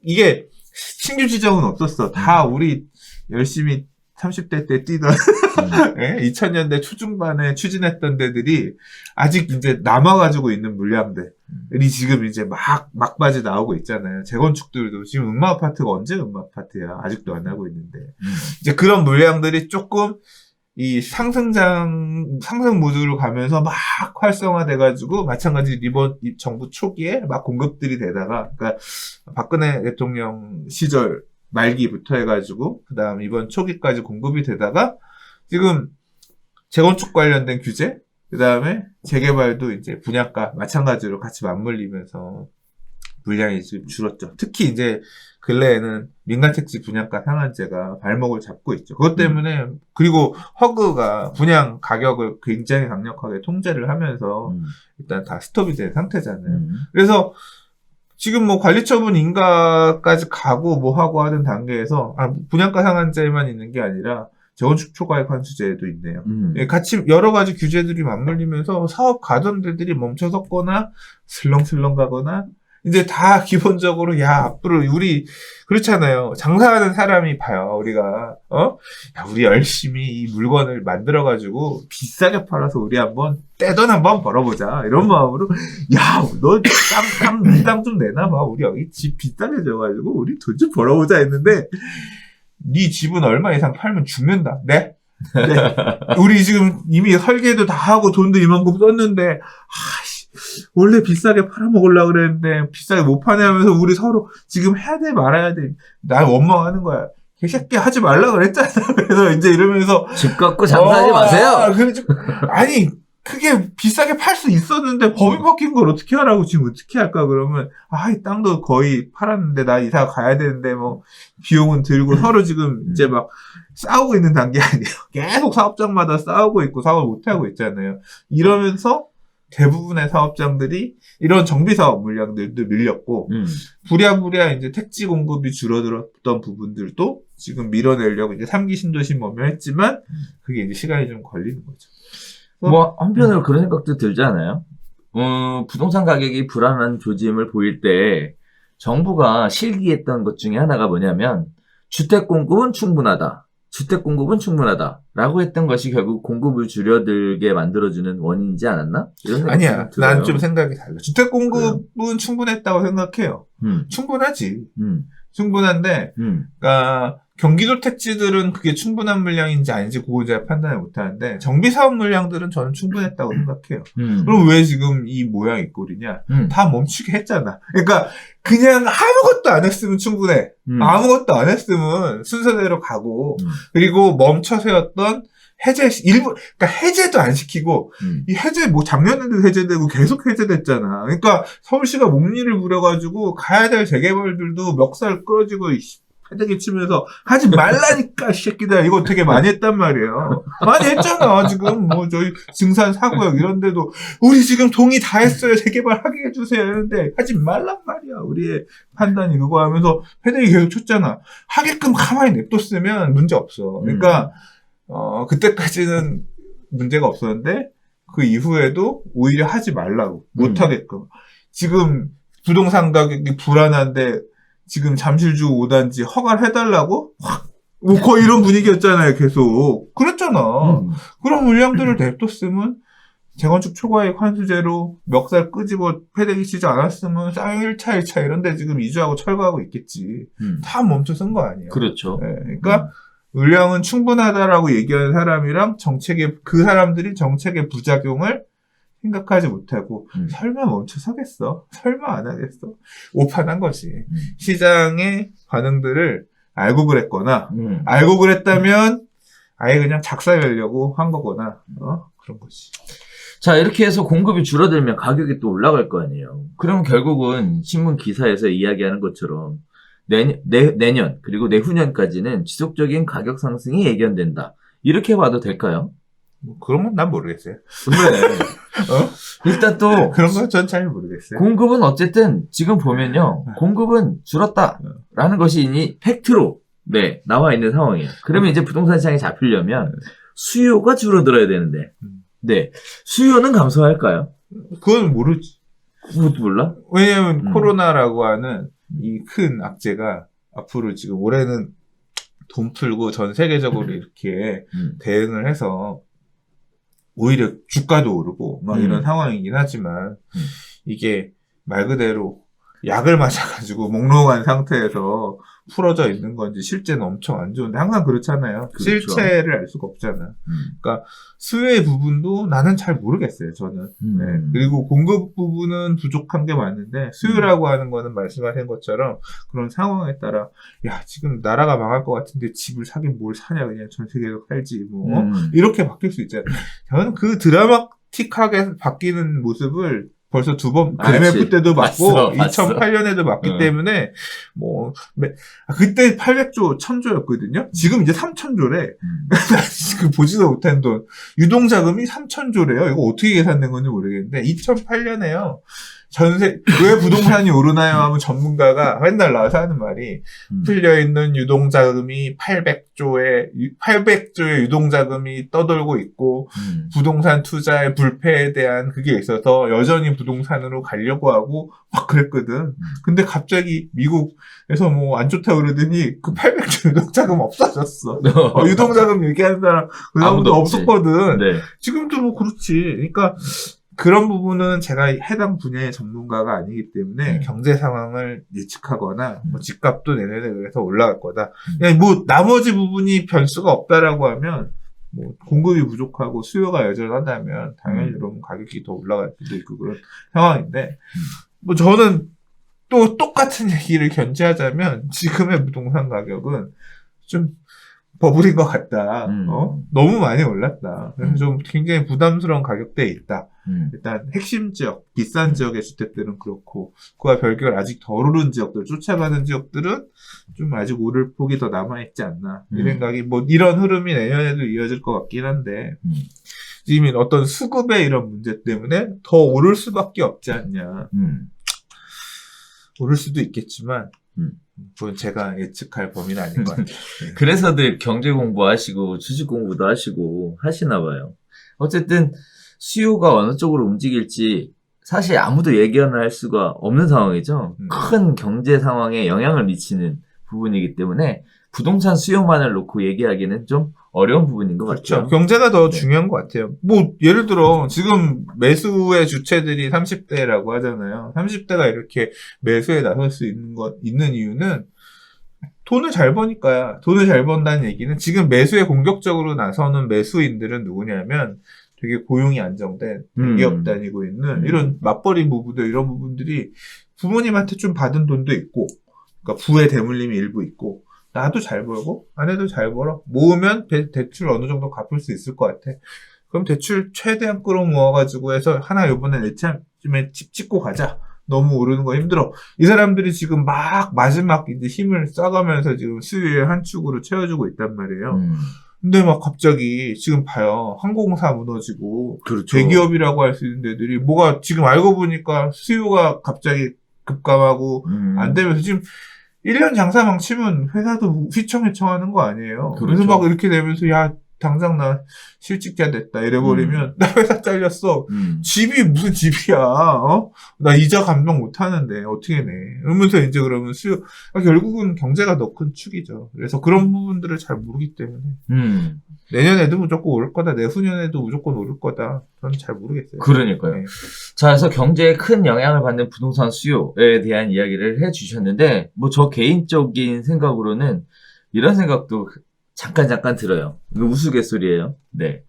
이게 신규 지정은 없었어. 다 우리 열심히 30대 때 뛰던 2000년대 초중반에 추진했던 데들이 아직 이제 남아가지고 있는 물량들이 지금 이제 막바지 나오고 있잖아요. 재건축들도 지금 음마아파트가 언제 음마아파트야? 아직도 안 하고 있는데. 이제 그런 물량들이 조금 이 상승 모드로 가면서 막 활성화돼가지고 마찬가지 이번 정부 초기에 막 공급들이 되다가, 그러니까 박근혜 대통령 시절 말기부터 해가지고 그 다음 이번 초기까지 공급이 되다가 지금 재건축 관련된 규제, 그 다음에 재개발도 이제 분양가 마찬가지로 같이 맞물리면서 물량이 지금 줄었죠. 특히 이제 근래에는 민간택지 분양가 상한제가 발목을 잡고 있죠. 그것 때문에, 그리고 허그가 분양 가격을 굉장히 강력하게 통제를 하면서 일단 다 스톱이 된 상태잖아요. 그래서 지금 관리처분 인가까지 가고 하고 하는 단계에서, 분양가 상한제만 있는 게 아니라 재건축 초과액 환수제도 있네요. 같이 여러 가지 규제들이 맞물리면서 사업 가던 데들이 멈춰섰거나 슬렁슬렁 가거나, 이제 다 기본적으로 앞으로 우리 그렇잖아요. 장사하는 사람이 봐요. 우리가 우리 열심히 이 물건을 만들어 가지고 비싸게 팔아서 우리 한번 떼돈 한번 벌어보자 이런 마음으로 너 땅 좀 내놔봐. 우리 여기 집 비싸게 져가지고 우리 돈 좀 벌어보자 했는데, 네 집은 얼마 이상 팔면 죽는다. 네? 우리 지금 이미 설계도 다 하고 돈도 이만큼 썼는데 원래 비싸게 팔아먹으려고 그랬는데 비싸게 못 파네 하면서 우리 서로 지금 해야 돼 말아야 돼. 나 원망하는 거야. 개새끼 하지 말라 그랬잖아. 그래서 이제 이러면서 집 갖고 장사하지 마세요. 아니 그게 비싸게 팔 수 있었는데 법이 바뀐 걸 어떻게 하라고, 지금 어떻게 할까 그러면 이 땅도 거의 팔았는데 나 이사 가야 되는데 비용은 들고 서로 지금 이제 막 싸우고 있는 단계 아니에요. 계속 사업장마다 싸우고 있고 사업을 못 하고 있잖아요. 이러면서 대부분의 사업장들이 이런 정비사업 물량들도 밀렸고, 부랴부랴 이제 택지 공급이 줄어들었던 부분들도 지금 밀어내려고 이제 3기 신도시 뭐며 했지만, 그게 이제 시간이 좀 걸리는 거죠. 뭐, 한편으로 그런 생각도 들지 않아요? 부동산 가격이 불안한 조짐을 보일 때, 정부가 실기했던 것 중에 하나가 뭐냐면, 주택 공급은 충분하다. 주택 공급은 충분하다. 라고 했던 것이 결국 공급을 줄여들게 만들어주는 원인이지 않았나? 이런 생각이 아니야. 들어요. 난 좀 생각이 달라. 주택 공급은 충분했다고 생각해요. 충분하지. 충분한데, 그러니까 경기도 택지들은 그게 충분한 물량인지 아닌지 그거 제가 판단을 못하는데 정비사업 물량들은 저는 충분했다고 생각해요. 그럼 왜 지금 이 모양 이 꼴이냐? 다 멈추게 했잖아. 그러니까 그냥 아무것도 안 했으면 충분해. 아무것도 안 했으면 순서대로 가고 그리고 멈춰 세웠던 그러니까 해제도 안 시키고, 이 해제, 뭐 작년에도 해제되고 계속 해제됐잖아. 그러니까 서울시가 목리를 부려가지고 가야 될 재개발들도 멱살 끌어지고, 패대기 치면서 하지 말라니까, 이 새끼들. 이거 되게 많이 했단 말이에요. 많이 했잖아. 지금 뭐 저희 증산 사구역 이런 데도, 우리 지금 동의 다 했어요. 재개발 하게 해주세요. 이러는데, 하지 말란 말이야. 우리의 판단이 그거 하면서 패대기 계속 쳤잖아. 하게끔 가만히 냅뒀으면 문제 없어. 그러니까, 그때까지는 문제가 없었는데, 그 이후에도 오히려 하지 말라고. 못하게끔. 지금 부동산 가격이 불안한데, 지금 잠실주 5단지 허가를 해달라고? 뭐 거의 이런 분위기였잖아요, 계속. 그랬잖아. 그런 물량들을 냅뒀으면, 재건축 초과이익 환수제로 멱살 끄집어 패대기 치지 않았으면, 쌍 1차, 2차 이런데 지금 이주하고 철거하고 있겠지. 다 멈춰 쓴 거 아니에요. 그렇죠. 네, 그러니까, 물량은 충분하다라고 얘기하는 사람이랑 그 사람들이 정책의 부작용을 생각하지 못하고, 설마 멈춰 서겠어? 설마 안 하겠어? 오판한 거지. 시장의 반응들을 알고 그랬거나, 알고 그랬다면, 아예 그냥 작살내려고 한 거거나, 그런 거지. 자, 이렇게 해서 공급이 줄어들면 가격이 또 올라갈 거 아니에요. 그럼 결국은 신문 기사에서 이야기하는 것처럼, 내년, 그리고 내후년까지는 지속적인 가격 상승이 예견된다. 이렇게 봐도 될까요? 뭐 그런 건 난 모르겠어요. 네. 일단 또. 그런 건 전 잘 모르겠어요. 공급은 어쨌든 지금 보면요. 공급은 줄었다라는 것이 이미 팩트로, 네, 나와 있는 상황이에요. 그러면 이제 부동산 시장이 잡히려면 수요가 줄어들어야 되는데, 네. 수요는 감소할까요? 그건 모르지. 그것도 몰라? 왜냐면 코로나라고 하는 이 큰 악재가 앞으로 지금 올해는 돈 풀고 전 세계적으로 이렇게 대응을 해서 오히려 주가도 오르고 막 이런 상황이긴 하지만 이게 말 그대로 약을 맞아가지고 몽롱한 상태에서 풀어져 있는 건지 실제는 엄청 안 좋은데 항상 그렇잖아요. 그렇죠. 실체를 알 수가 없잖아. 그러니까 수요의 부분도 나는 잘 모르겠어요. 저는. 네. 그리고 공급 부분은 부족한 게 맞는데 수요라고 하는 거는 말씀하신 것처럼 그런 상황에 따라 야 지금 나라가 망할 것 같은데 집을 사긴 뭘 사냐 그냥 전 세계로 살지 뭐 이렇게 바뀔 수 있잖아요. 저는 그 드라마틱하게 바뀌는 모습을 벌써 두 번 IMF 때도 맞고 2008년에도 맞기 때문에 뭐 그때 800조 1000조였거든요. 지금 이제 3000조래. 지금 보지도 못한 돈. 유동자금이 3000조래요. 이거 어떻게 계산된 건지 모르겠는데 2008년에요. 왜 부동산이 오르나요? 하면 전문가가 맨날 나와서 하는 말이 풀려있는 유동자금이 800조의 유동자금이 떠돌고 있고 부동산 투자의 불패에 대한 그게 있어서 여전히 부동산으로 가려고 하고 막 그랬거든. 근데 갑자기 미국에서 뭐 안 좋다 그러더니 그 800조 유동자금 없어졌어. 유동자금 얘기하는 사람 그 사람도 없었거든. 네. 지금도 뭐 그렇지. 그러니까 그런 부분은 제가 해당 분야의 전문가가 아니기 때문에 경제 상황을 예측하거나 뭐 집값도 내년에 그래서 올라갈 거다. 그냥 뭐 나머지 부분이 변수가 없다라고 하면 뭐 공급이 부족하고 수요가 여전하다면 당연히 그럼 가격이 더 올라갈 수도 있고 그런 상황인데 뭐 저는 또 똑같은 얘기를 견지하자면 지금의 부동산 가격은 좀 버블인 것 같다. 너무 많이 올랐다. 그래서 좀 굉장히 부담스러운 가격대에 있다. 일단 핵심 지역, 비싼 지역의 주택들은 그렇고 그와 별개로 아직 덜 오른 지역들, 쫓아가는 지역들은 좀 아직 오를 폭이 더 남아있지 않나. 이 생각이 뭐 이런 흐름이 내년에도 이어질 것 같긴 한데 지금 어떤 수급의 이런 문제 때문에 더 오를 수밖에 없지 않냐. 오를 수도 있겠지만 그건 제가 예측할 범위는 아닌 것 같아요. 네. 그래서들 경제 공부하시고 주식 공부도 하시고 하시나 봐요. 어쨌든 수요가 어느 쪽으로 움직일지 사실 아무도 예견을 할 수가 없는 상황이죠. 큰 경제 상황에 영향을 미치는 부분이기 때문에 부동산 수요만을 놓고 얘기하기는 좀 어려운 부분인 것 그렇죠. 같아요. 경제가 더 네. 중요한 것 같아요. 뭐 예를 들어 지금 매수의 주체들이 30대라고 하잖아요. 30대가 이렇게 매수에 나설 수 있는 이유는 돈을 잘 버니까야. 돈을 잘 번다는 얘기는 지금 매수에 공격적으로 나서는 매수인들은 누구냐면 되게 고용이 안정된 대기업 다니고 있는 이런 맞벌이 부부들 이런 부분들이 부모님한테 좀 받은 돈도 있고 그러니까 부의 대물림이 일부 있고 나도 잘 벌고 아내도 잘 벌어 모으면 대출 어느 정도 갚을 수 있을 것 같아. 그럼 대출 최대한 끌어모아가지고 해서 하나 요번에 내쯤에 집 짓고 가자. 너무 오르는 거 힘들어. 이 사람들이 지금 막 마지막 이제 힘을 써가면서 지금 수요의 한 축으로 채워주고 있단 말이에요. 근데 막 갑자기 지금 봐요. 항공사 무너지고 그렇죠. 대기업이라고 할 수 있는 데들이 뭐가 지금 알고 보니까 수요가 갑자기 급감하고 안 되면서 지금 1년 장사 망치면 회사도 휘청휘청하는 거 아니에요. 그렇죠. 그래서 막 이렇게 되면서 야 당장 나 실직자 됐다 이래버리면 나 회사 잘렸어. 집이 무슨 집이야? 어? 나 이자 감당 못 하는데 어떻게 내? 이러면서 이제 그러면 수요 결국은 경제가 더 큰 축이죠. 그래서 그런 부분들을 잘 모르기 때문에 내년에도 무조건 오를 거다. 내후년에도 무조건 오를 거다. 저는 잘 모르겠어요. 그러니까요. 네. 자, 그래서 경제에 큰 영향을 받는 부동산 수요에 대한 이야기를 해주셨는데, 뭐 저 개인적인 생각으로는 이런 생각도 잠깐 들어요. 이거 우스갯소리예요. 네.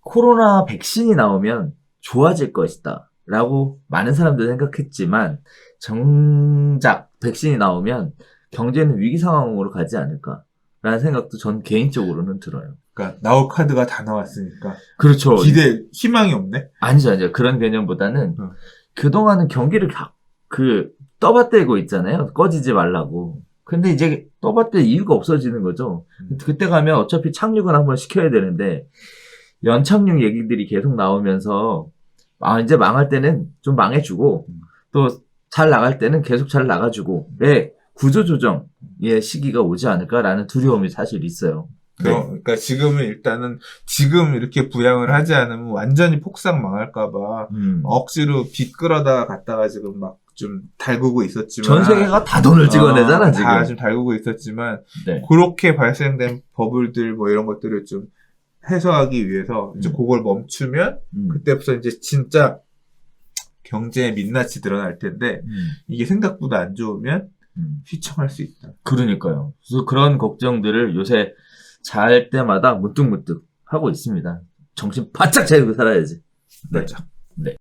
코로나 백신이 나오면 좋아질 것이다. 라고 많은 사람들이 생각했지만, 정작 백신이 나오면 경제는 위기 상황으로 가지 않을까. 라는 생각도 전 개인적으로는 들어요. 그러니까 나올 카드가 다 나왔으니까 그렇죠. 희망이 없네. 아니죠. 그런 개념보다는 그동안은 경기를 떠받들고 있잖아요. 꺼지지 말라고. 근데 이제 떠받들 이유가 없어지는 거죠. 그때 가면 어차피 착륙을 한번 시켜야 되는데 연착륙 얘기들이 계속 나오면서 이제 망할 때는 좀 망해주고 또 잘 나갈 때는 계속 잘 나가주고 구조조정의 시기가 오지 않을까라는 두려움이 사실 있어요. 네. 그러니까 지금은 일단은 지금 이렇게 부양을 하지 않으면 완전히 폭삭 망할까봐 억지로 빚 끌어다 갔다가 지금 막 좀 달구고 있었지만 전 세계가 다 돈을 찍어내잖아 지금. 다 좀 달구고 있었지만 네. 그렇게 발생된 버블들 뭐 이런 것들을 좀 해소하기 위해서 이제 그걸 멈추면 그때부터 이제 진짜 경제의 민낯이 드러날 텐데 이게 생각보다 안 좋으면 휘청할 수 있다. 그러니까요. 그래서 그런 걱정들을 요새 잘 때마다 문득문득 하고 있습니다. 정신 바짝 차리고 살아야지. 네. 맞아. 네.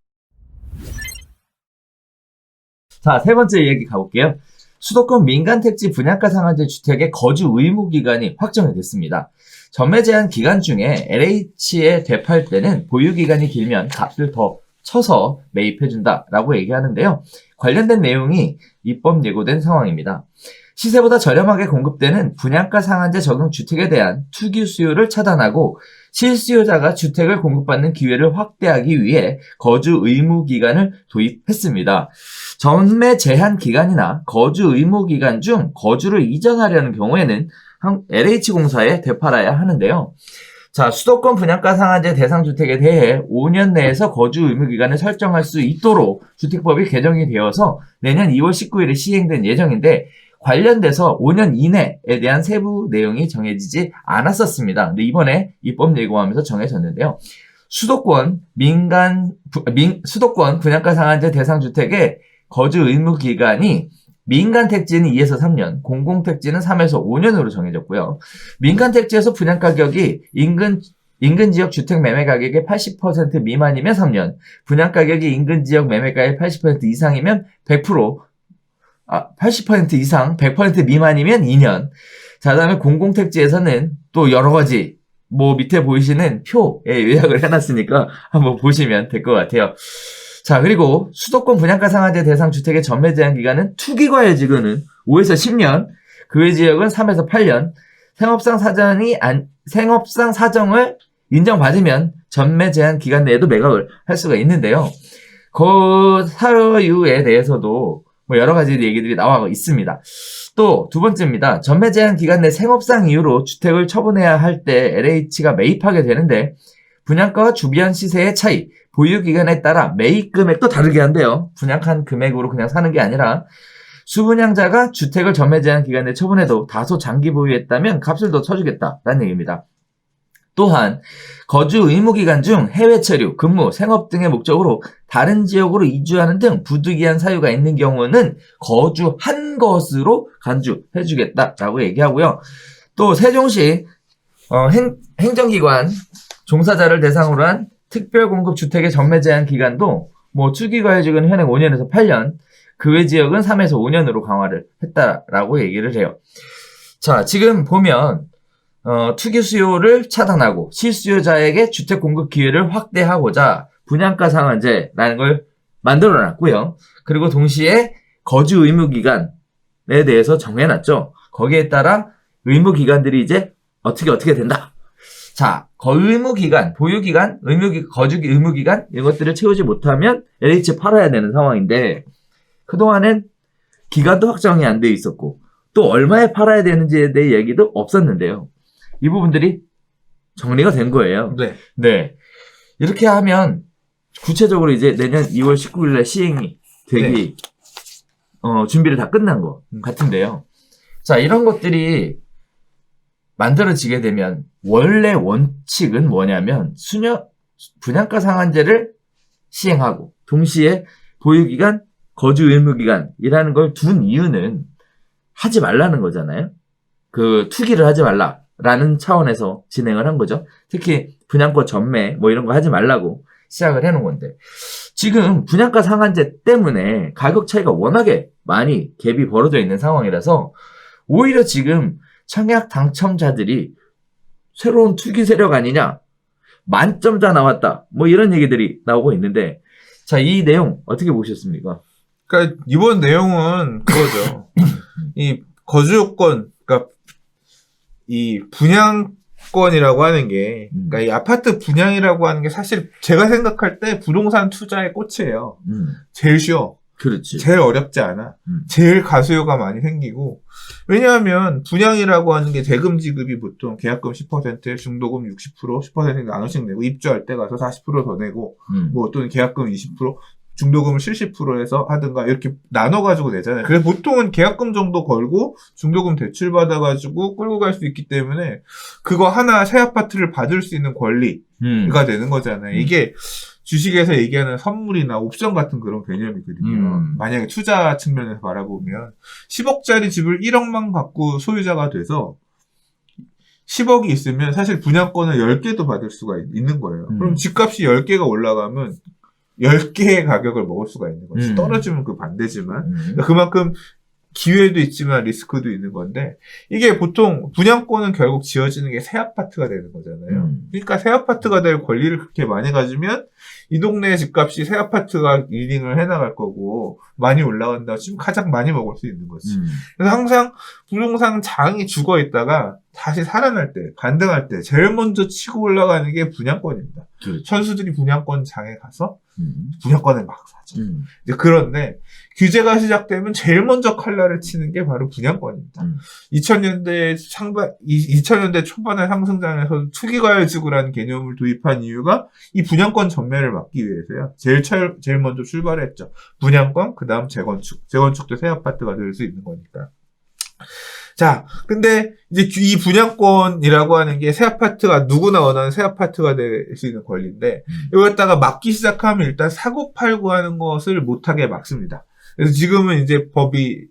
자, 세 번째 얘기 가볼게요. 수도권 민간택지 분양가 상한제 주택의 거주 의무 기간이 확정이 됐습니다. 전매 제한 기간 중에 LH에 되팔 때는 보유 기간이 길면 값을 더 쳐서 매입해준다라고 얘기하는데요. 관련된 내용이 입법 예고된 상황입니다. 시세보다 저렴하게 공급되는 분양가 상한제 적용 주택에 대한 투기 수요를 차단하고 실수요자가 주택을 공급받는 기회를 확대하기 위해 거주 의무 기간을 도입했습니다. 전매 제한 기간이나 거주 의무 기간 중 거주를 이전하려는 경우에는 LH공사에 되팔아야 하는데요. 자, 수도권 분양가 상한제 대상 주택에 대해 5년 내에서 거주 의무 기간을 설정할 수 있도록 주택법이 개정이 되어서 내년 2월 19일에 시행된 예정인데 관련돼서 5년 이내에 대한 세부 내용이 정해지지 않았었습니다. 근데 이번에 입법 예고하면서 정해졌는데요. 수도권 분양가 상한제 대상 주택의 거주 의무 기간이 민간 택지는 2에서 3년, 공공 택지는 3에서 5년으로 정해졌고요. 민간 택지에서 분양 가격이 인근 지역 주택 매매 가격의 80% 미만이면 3년, 분양 가격이 인근 지역 매매가의 80% 이상이면 80% 이상, 100% 미만이면 2년. 자, 그다음에 공공택지에서는 또 여러 가지, 밑에 보이시는 표에 요약을 해놨으니까 한번 보시면 될 것 같아요. 자, 그리고 수도권 분양가 상한제 대상 주택의 전매 제한 기간은 투기과열 지구는 5에서 10년, 그 외 지역은 3에서 8년, 생업상 사정을 인정받으면 전매 제한 기간 내에도 매각을 할 수가 있는데요. 그 사유에 대해서도 뭐 여러 가지 얘기들이 나와 있습니다. 또 두 번째입니다. 전매 제한 기간 내 생업상 이유로 주택을 처분해야 할 때 LH가 매입하게 되는데 분양가와 주변 시세의 차이, 보유 기간에 따라 매입 금액도 다르게 한대요. 분양한 금액으로 그냥 사는 게 아니라 수분양자가 주택을 전매 제한 기간 내 처분해도 다소 장기 보유했다면 값을 더 쳐주겠다라는 얘기입니다. 또한 거주 의무 기간 중 해외 체류, 근무, 생업 등의 목적으로 다른 지역으로 이주하는 등 부득이한 사유가 있는 경우는 거주한 것으로 간주해주겠다라고 얘기하고요. 또 세종시 행정기관 종사자를 대상으로 한 특별공급 주택의 전매 제한 기간도 뭐 투기과열지역은 현행 5년에서 8년, 그 외 지역은 3에서 5년으로 강화를 했다라고 얘기를 해요. 자, 지금 보면 투기 수요를 차단하고 실수요자에게 주택 공급 기회를 확대하고자 분양가 상한제라는 걸 만들어 놨고요. 그리고 동시에 거주 의무 기간에 대해서 정해놨죠. 거기에 따라 의무 기간들이 이제 어떻게 된다. 자, 의무 기간, 보유 기간, 거주 의무 기간 이것들을 채우지 못하면 LH 팔아야 되는 상황인데 그동안엔 기간도 확정이 안 돼 있었고 또 얼마에 팔아야 되는지에 대해 얘기도 없었는데요. 이 부분들이 정리가 된 거예요. 네. 네. 이렇게 하면 구체적으로 이제 내년 2월 19일 날 시행이 되기 준비를 다 끝난 것 같은데요. 자, 이런 것들이 만들어지게 되면 원래 원칙은 뭐냐면 분양가 상한제를 시행하고 동시에 보유기간, 거주 의무기간이라는 걸 둔 이유는 하지 말라는 거잖아요. 그 투기를 하지 말라라는 차원에서 진행을 한 거죠. 특히 분양권 전매 뭐 이런 거 하지 말라고 시작을 해놓은 건데 지금 분양가 상한제 때문에 가격 차이가 워낙에 많이 갭이 벌어져 있는 상황이라서 오히려 지금 청약 당첨자들이 새로운 투기 세력 아니냐, 만점자 나왔다, 뭐 이런 얘기들이 나오고 있는데, 자, 이 내용 어떻게 보셨습니까? 그러니까 이번 내용은 그거죠. 이 거주 요건, 그러니까 이 분양권이라고 하는 게, 그러니까 이 아파트 분양이라고 하는 게 사실 제가 생각할 때 부동산 투자의 꽃이에요. 제일 쉬워. 그렇지. 제일 어렵지 않아. 제일 가수요가 많이 생기고. 왜냐하면 분양이라고 하는 게 대금 지급이 보통 계약금 10%, 중도금 60%, 10% 나눠씩 내고 입주할 때 가서 40% 더 내고 뭐 또는 계약금 20%, 중도금을 70%에서 하든가 이렇게 나눠가지고 내잖아요. 그래서 보통은 계약금 정도 걸고 중도금 대출 받아가지고 끌고 갈 수 있기 때문에 그거 하나 새 아파트를 받을 수 있는 권리가 되는 거잖아요. 이게 주식에서 얘기하는 선물이나 옵션 같은 그런 개념이거든요. 만약에 투자 측면에서 바라보면 10억짜리 집을 1억만 갖고 소유자가 돼서 10억이 있으면 사실 분양권을 10개도 받을 수가 있는 거예요. 그럼 집값이 10개가 올라가면 10개의 가격을 먹을 수가 있는 거지. 떨어지면 그 반대지만. 그러니까 그만큼 기회도 있지만 리스크도 있는 건데, 이게 보통 분양권은 결국 지어지는 게 새 아파트가 되는 거잖아요. 그러니까 새 아파트가 될 권리를 그렇게 많이 가지면 이 동네 집값이 새 아파트가 리딩을 해나갈 거고 많이 올라간다. 지금 가장 많이 먹을 수 있는 거지. 그래서 항상 부동산 장이 죽어 있다가 다시 살아날 때, 반등할 때 제일 먼저 치고 올라가는 게 분양권입니다. 그렇죠. 선수들이 분양권 장에 가서 분양권을 막 사죠. 이제 그런데 규제가 시작되면 제일 먼저 칼날을 치는 게 바로 분양권입니다. 2000년대 초반의 상승장에서 투기과열지구라는 개념을 도입한 이유가 이 분양권 전매를 막기 위해서요. 제일 먼저 출발했죠. 분양권, 그 다음 재건축도 새 아파트가 될 수 있는 거니까. 자, 근데 이제 이 분양권이라고 하는 게 새 아파트가 누구나 원하는 새 아파트가 될 수 있는 권리인데 이거에다가 막기 시작하면 일단 사고 팔고 하는 것을 못하게 막습니다. 그래서 지금은 이제 법이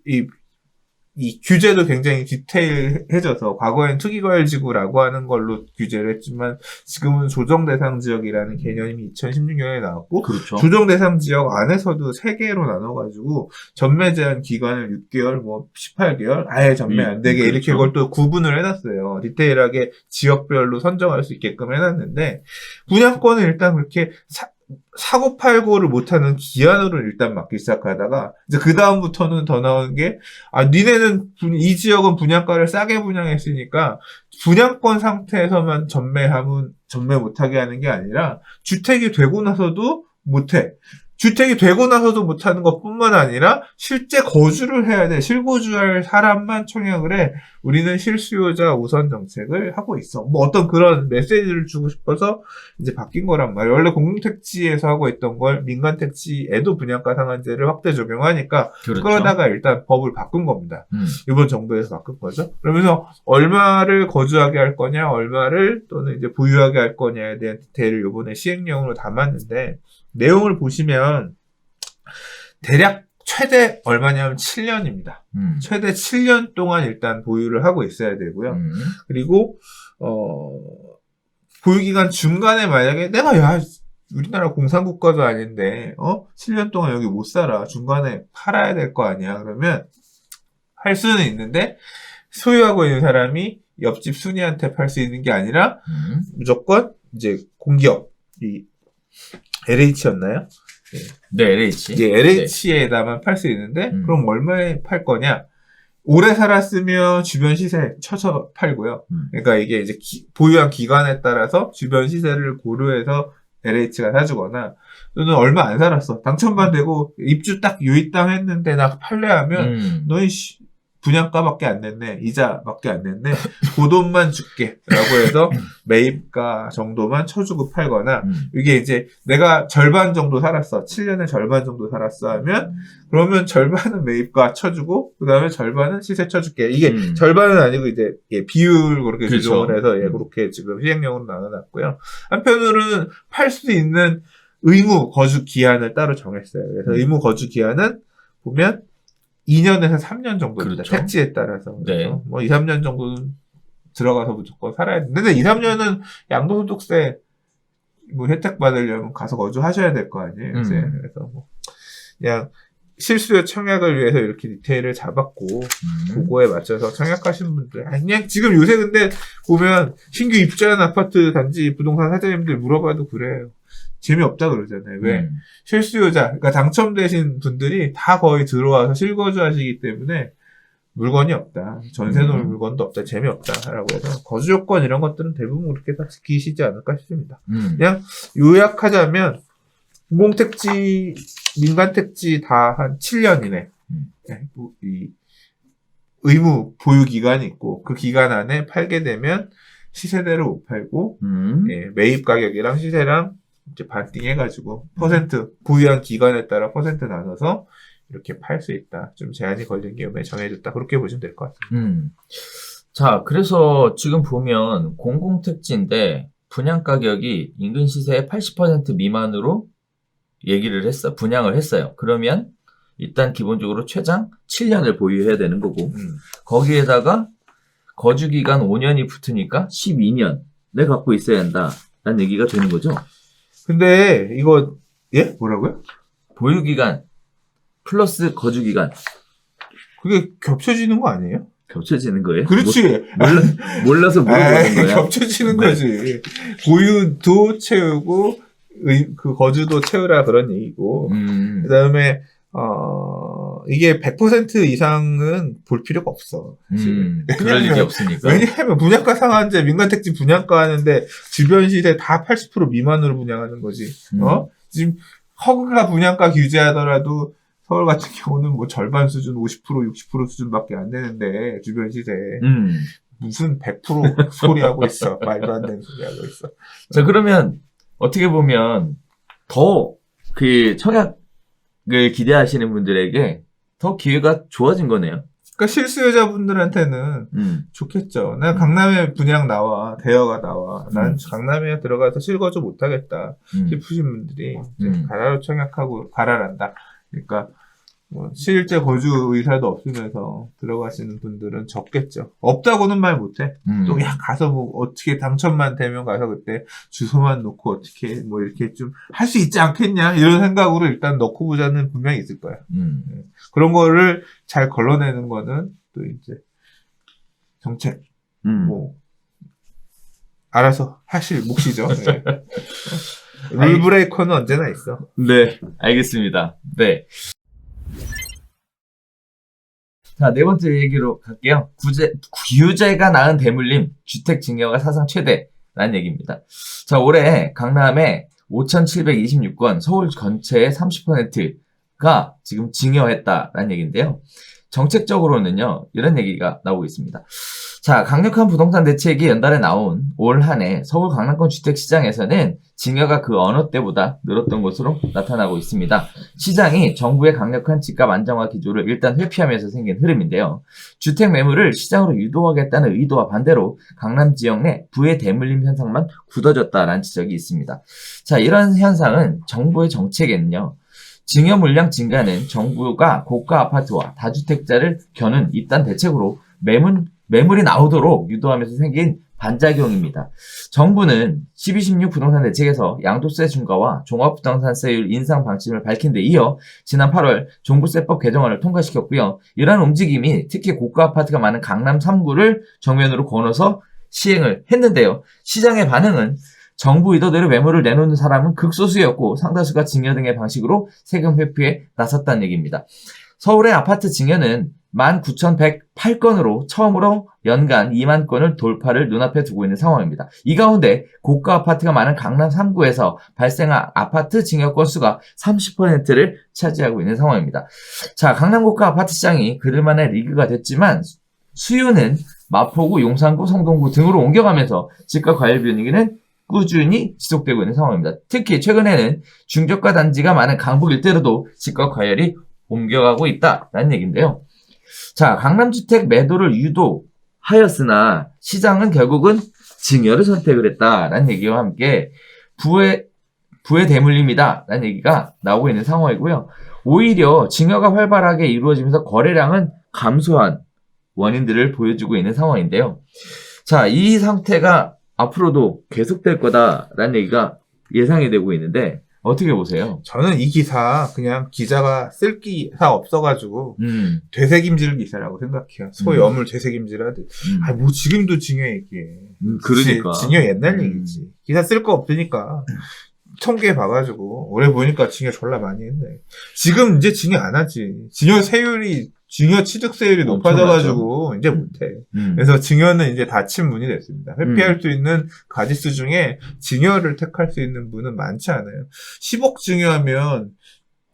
이 규제도 굉장히 디테일해져서 과거엔 투기과열지구라고 하는 걸로 규제를 했지만 지금은 조정대상지역이라는 개념이 2016년에 나왔고 그렇죠. 조정대상지역 안에서도 3개로 나눠가지고 전매 제한 기간을 6개월, 뭐 18개월 아예 전매 안 되게 그렇죠. 이렇게 그걸 또 구분을 해놨어요. 디테일하게 지역별로 선정할 수 있게끔 해놨는데 분양권은 일단 그렇게 사고 팔고를 못하는 기한으로 일단 맡기 시작하다가 이제 그 다음부터는 더 나오는 게 니네는 이 지역은 분양가를 싸게 분양했으니까 분양권 상태에서만 전매 못하게 하는 게 아니라 주택이 되고 나서도 못해. 주택이 되고 나서도 못하는 것뿐만 아니라 실제 거주를 해야 돼. 실거주할 사람만 청약을 해. 우리는 실수요자 우선 정책을 하고 있어. 뭐 어떤 그런 메시지를 주고 싶어서 이제 바뀐 거란 말이야. 원래 공공택지에서 하고 있던 걸 민간택지에도 분양가 상한제를 확대 적용하니까 그렇죠. 그러다가 일단 법을 바꾼 겁니다. 이번 정부에서 바꾼 거죠. 그러면서 얼마를 거주하게 할 거냐, 얼마를 또는 이제 보유하게 할 거냐에 대한 디테일을 이번에 시행령으로 담았는데 내용을 보시면 대략 최대 얼마냐면 7년입니다. 최대 7년 동안 일단 보유를 하고 있어야 되고요. 그리고 보유기간 중간에 만약에 내가 우리나라 공산국가도 아닌데 7년 동안 여기 못 살아. 중간에 팔아야 될 거 아니야. 그러면 할 수는 있는데 소유하고 있는 사람이 옆집 순이한테 팔 수 있는 게 아니라 무조건 이제 공기업 이 LH였나요? 네, LH. 예, LH에다만 팔 수 있는데, 그럼 얼마에 팔 거냐? 오래 살았으면 주변 시세 쳐서 팔고요. 그러니까 이게 이제 보유한 기간에 따라서 주변 시세를 고려해서 LH가 사주거나, 또는 얼마 안 살았어. 당첨만 되고, 입주 딱 요입당 했는데 나 팔래 하면, 너희 분양가밖에 안 냈네. 이자밖에 안 냈네. 그 돈만 줄게. 라고 해서 매입가 정도만 쳐주고 팔거나, 이게 이제 내가 절반 정도 살았어. 7년에 절반 정도 살았어 하면, 그러면 절반은 매입가 쳐주고, 그 다음에 절반은 시세 쳐줄게. 이게 절반은 아니고 이제 비율 그렇게 그렇죠. 조정을 해서 그렇게 지금 시행령으로 나눠놨고요. 한편으로는 팔 수 있는 의무 거주 기한을 따로 정했어요. 그래서 의무 거주 기한은 보면 2년에서 3년 정도입니다. 그렇죠. 택지에 따라서. 네. 뭐 2, 3년 정도는 들어가서 무조건 살아야 되는데, 근데 2, 3년은 양도소득세 뭐 혜택 받으려면 가서 거주하셔야 될 거 아니에요. 그래서 뭐 그냥 실수요 청약을 위해서 이렇게 디테일을 잡았고, 그거에 맞춰서 청약하시는 분들, 그냥 지금 요새 근데 보면 신규 입주한 아파트 단지 부동산 사장님들 물어봐도 그래요. 재미없다 그러잖아요. 왜? 실수요자, 그러니까 당첨되신 분들이 다 거의 들어와서 실거주 하시기 때문에 물건이 없다. 전세 놓을 물건도 없다. 재미없다라고 해서 거주 요건 이런 것들은 대부분 그렇게 다 지키시지 않을까 싶습니다. 그냥 요약하자면 공공택지, 민간택지 다 한 7년이네. 이 의무 보유 기간이 있고 그 기간 안에 팔게 되면 시세대로 못 팔고 매입 가격이랑 시세랑 이제 반띵해가지고 보유한 기간에 따라 퍼센트 나눠서 이렇게 팔 수 있다. 좀 제한이 걸린 경우에 정해줬다. 그렇게 보시면 될 것 같습니다. 자, 그래서 지금 보면 공공택지인데 분양 가격이 인근 시세의 80% 미만으로 분양을 했어요. 그러면 일단 기본적으로 최장 7년을 보유해야 되는 거고 거기에다가 거주기간 5년이 붙으니까 12년을 갖고 있어야 한다라는 얘기가 되는 거죠. 근데 이거 뭐라고요? 보유기간 플러스 거주기간 그게 겹쳐지는 거 아니에요? 겹쳐지는 거예요? 그렇지. 몰라서 물어보는 거야. 겹쳐지는 거지. 보유도 채우고 그 거주도 채우라 그런 얘기고. 그다음에 이게 100% 이상은 볼 필요가 없어. 그럴 일이 없으니까. 왜냐하면 분양가 상한제, 민간택지 분양가 하는데 주변 시세 다 80% 미만으로 분양하는 거지. 지금 허가 분양가 규제하더라도 서울 같은 경우는 뭐 절반 수준, 50%, 60% 수준밖에 안 되는데 주변 시세. 무슨 100% 소리 하고 있어. 말도 안 되는 소리 하고 있어. 자, 그러면 어떻게 보면 더 그 청약을 기대하시는 분들에게 더 기회가 좋아진 거네요. 그러니까 실수요자분들한테는 좋겠죠. 난 강남에 분양 나와, 대여가 나와. 난 강남에 들어가서 실거주 못하겠다 싶으신 분들이 이제 가라로 청약하고 가라란다. 그러니까 뭐 실제 거주 의사도 없으면서 들어가시는 분들은 적겠죠. 없다고는 말 못해. 또 가서 뭐 어떻게 당첨만 되면 가서 그때 주소만 놓고 어떻게 뭐 이렇게 좀 할 수 있지 않겠냐 이런 생각으로 일단 넣고 보자는 분명히 있을 거야. 그런 거를 잘 걸러내는 거는 또 이제 정책 뭐 알아서 하실 몫이죠. 네. 룰브레이커는 언제나 있어. 네, 알겠습니다. 네. 자, 네 번째 얘기로 갈게요. 규제가 낳은 대물림, 주택 증여가 사상 최대라는 얘기입니다. 자, 올해 강남에 5,726건, 서울 전체의 30%가 지금 증여했다라는 얘기인데요. 정책적으로는요, 이런 얘기가 나오고 있습니다. 자, 강력한 부동산 대책이 연달에 나온 올 한 해 서울 강남권 주택시장에서는 증여가 그 어느 때보다 늘었던 것으로 나타나고 있습니다. 시장이 정부의 강력한 집값 안정화 기조를 일단 회피하면서 생긴 흐름인데요. 주택 매물을 시장으로 유도하겠다는 의도와 반대로 강남 지역 내 부의 대물림 현상만 굳어졌다라는 지적이 있습니다. 자, 이런 현상은 정부의 정책에는요. 증여 물량 증가는 정부가 고가 아파트와 다주택자를 겨눈 이딴 대책으로 매물이 나오도록 유도하면서 생긴 반작용입니다. 정부는 12.16 부동산 대책에서 양도세 중과와 종합부동산세율 인상 방침을 밝힌 데 이어 지난 8월 종부세법 개정안을 통과시켰고요. 이러한 움직임이 특히 고가 아파트가 많은 강남 3구를 정면으로 거너서 시행을 했는데요. 시장의 반응은 정부 의도대로 매물을 내놓는 사람은 극소수였고 상다수가 증여 등의 방식으로 세금 회피에 나섰다는 얘기입니다. 서울의 아파트 증여는 19,108건으로 처음으로 연간 2만 건을 돌파를 눈앞에 두고 있는 상황입니다. 이 가운데 고가 아파트가 많은 강남 3구에서 발생한 아파트 증여 건수가 30%를 차지하고 있는 상황입니다. 자, 강남 고가 아파트 시장이 그들만의 리그가 됐지만 수요는 마포구, 용산구, 성동구 등으로 옮겨가면서 집값 과열 분위기는 꾸준히 지속되고 있는 상황입니다. 특히 최근에는 중저가 단지가 많은 강북 일대로도 집값 과열이 옮겨가고 있다라는 얘기인데요. 자, 강남주택 매도를 유도하였으나 시장은 결국은 증여를 선택을 했다라는 얘기와 함께 부의 대물림이다라는 얘기가 나오고 있는 상황이고요. 오히려 증여가 활발하게 이루어지면서 거래량은 감소한 원인들을 보여주고 있는 상황인데요. 자, 이 상태가 앞으로도 계속될 거다라는 얘기가 예상이 되고 있는데 어떻게 보세요? 저는 이 기사 그냥 기자가 쓸 기사 없어가지고 되새김질 기사라고 생각해요. 소위 어물 되새김질하듯. 뭐 지금도 증여 얘기해. 그러니까. 증여 옛날 얘기지. 기사 쓸 거 없으니까 통계 봐가지고 올해 보니까 증여 졸라 많이 했네. 지금 이제 증여 안 하지. 증여 취득세율이 높아져가지고 이제 못해. 그래서 증여는 이제 닫힌 문이 됐습니다. 회피할 수 있는 가짓수 중에 증여를 택할 수 있는 분은 많지 않아요. 10억 증여하면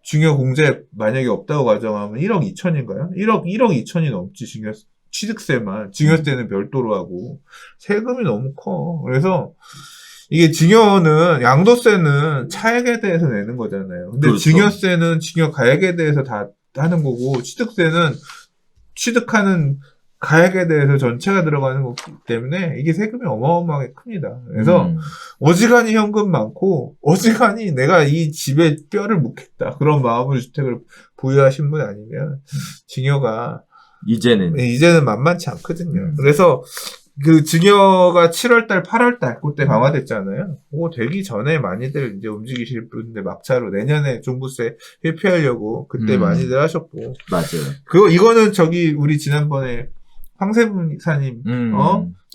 증여 공제 만약에 없다고 가정하면 1억 2천인가요? 1억 2천이 넘지 증여 취득세만. 증여세는 별도로 하고 세금이 너무 커. 그래서 이게 증여는 양도세는 차액에 대해서 내는 거잖아요. 근데 그렇죠. 증여세는 증여 가액에 대해서 다 하는 거고 취득세는 취득하는 가액에 대해서 전체가 들어가는 거기 때문에 이게 세금이 어마어마하게 큽니다. 그래서 어지간히 현금 많고 어지간히 내가 이 집에 뼈를 묻겠다 그런 마음으로 주택을 보유하신 분 아니면 증여가 이제는 만만치 않거든요. 그래서 그 증여가 7월달, 8월달 그때 강화됐잖아요. 그거 되기 전에 많이들 이제 움직이실 분들 막차로 내년에 종부세 회피하려고 그때 많이들 하셨고. 맞아요. 이거는 우리 지난번에 황세분 이사님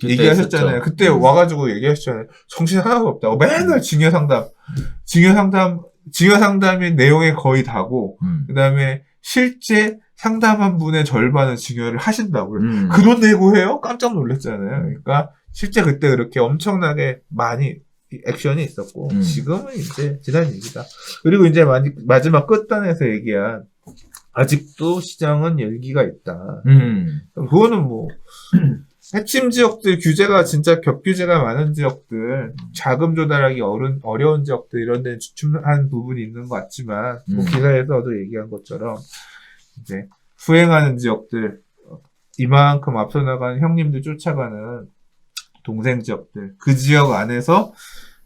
얘기하셨잖아요. 했었죠. 그때 와가지고 얘기하셨잖아요. 정신 하나도 없다고 맨날 증여 상담의 내용이 거의 다고 그다음에 실제 상담한 분의 절반은 증여를 하신다고요. 그 돈 내고 해요? 깜짝 놀랐잖아요. 그러니까 실제 그때 그렇게 엄청나게 많이 액션이 있었고 지금은 이제 지난 얘기다. 그리고 이제 마지막 끝단에서 얘기한 아직도 시장은 열기가 있다. 그거는 뭐 핵심 지역들 규제가 진짜 격규제가 많은 지역들 자금 조달하기 어려운 지역들 이런 데는 주춤한 부분이 있는 것 같지만 뭐 기사에서도 얘기한 것처럼 이제 후행하는 지역들 이만큼 앞서 나가는 형님들 쫓아가는 동생 지역들 그 지역 안에서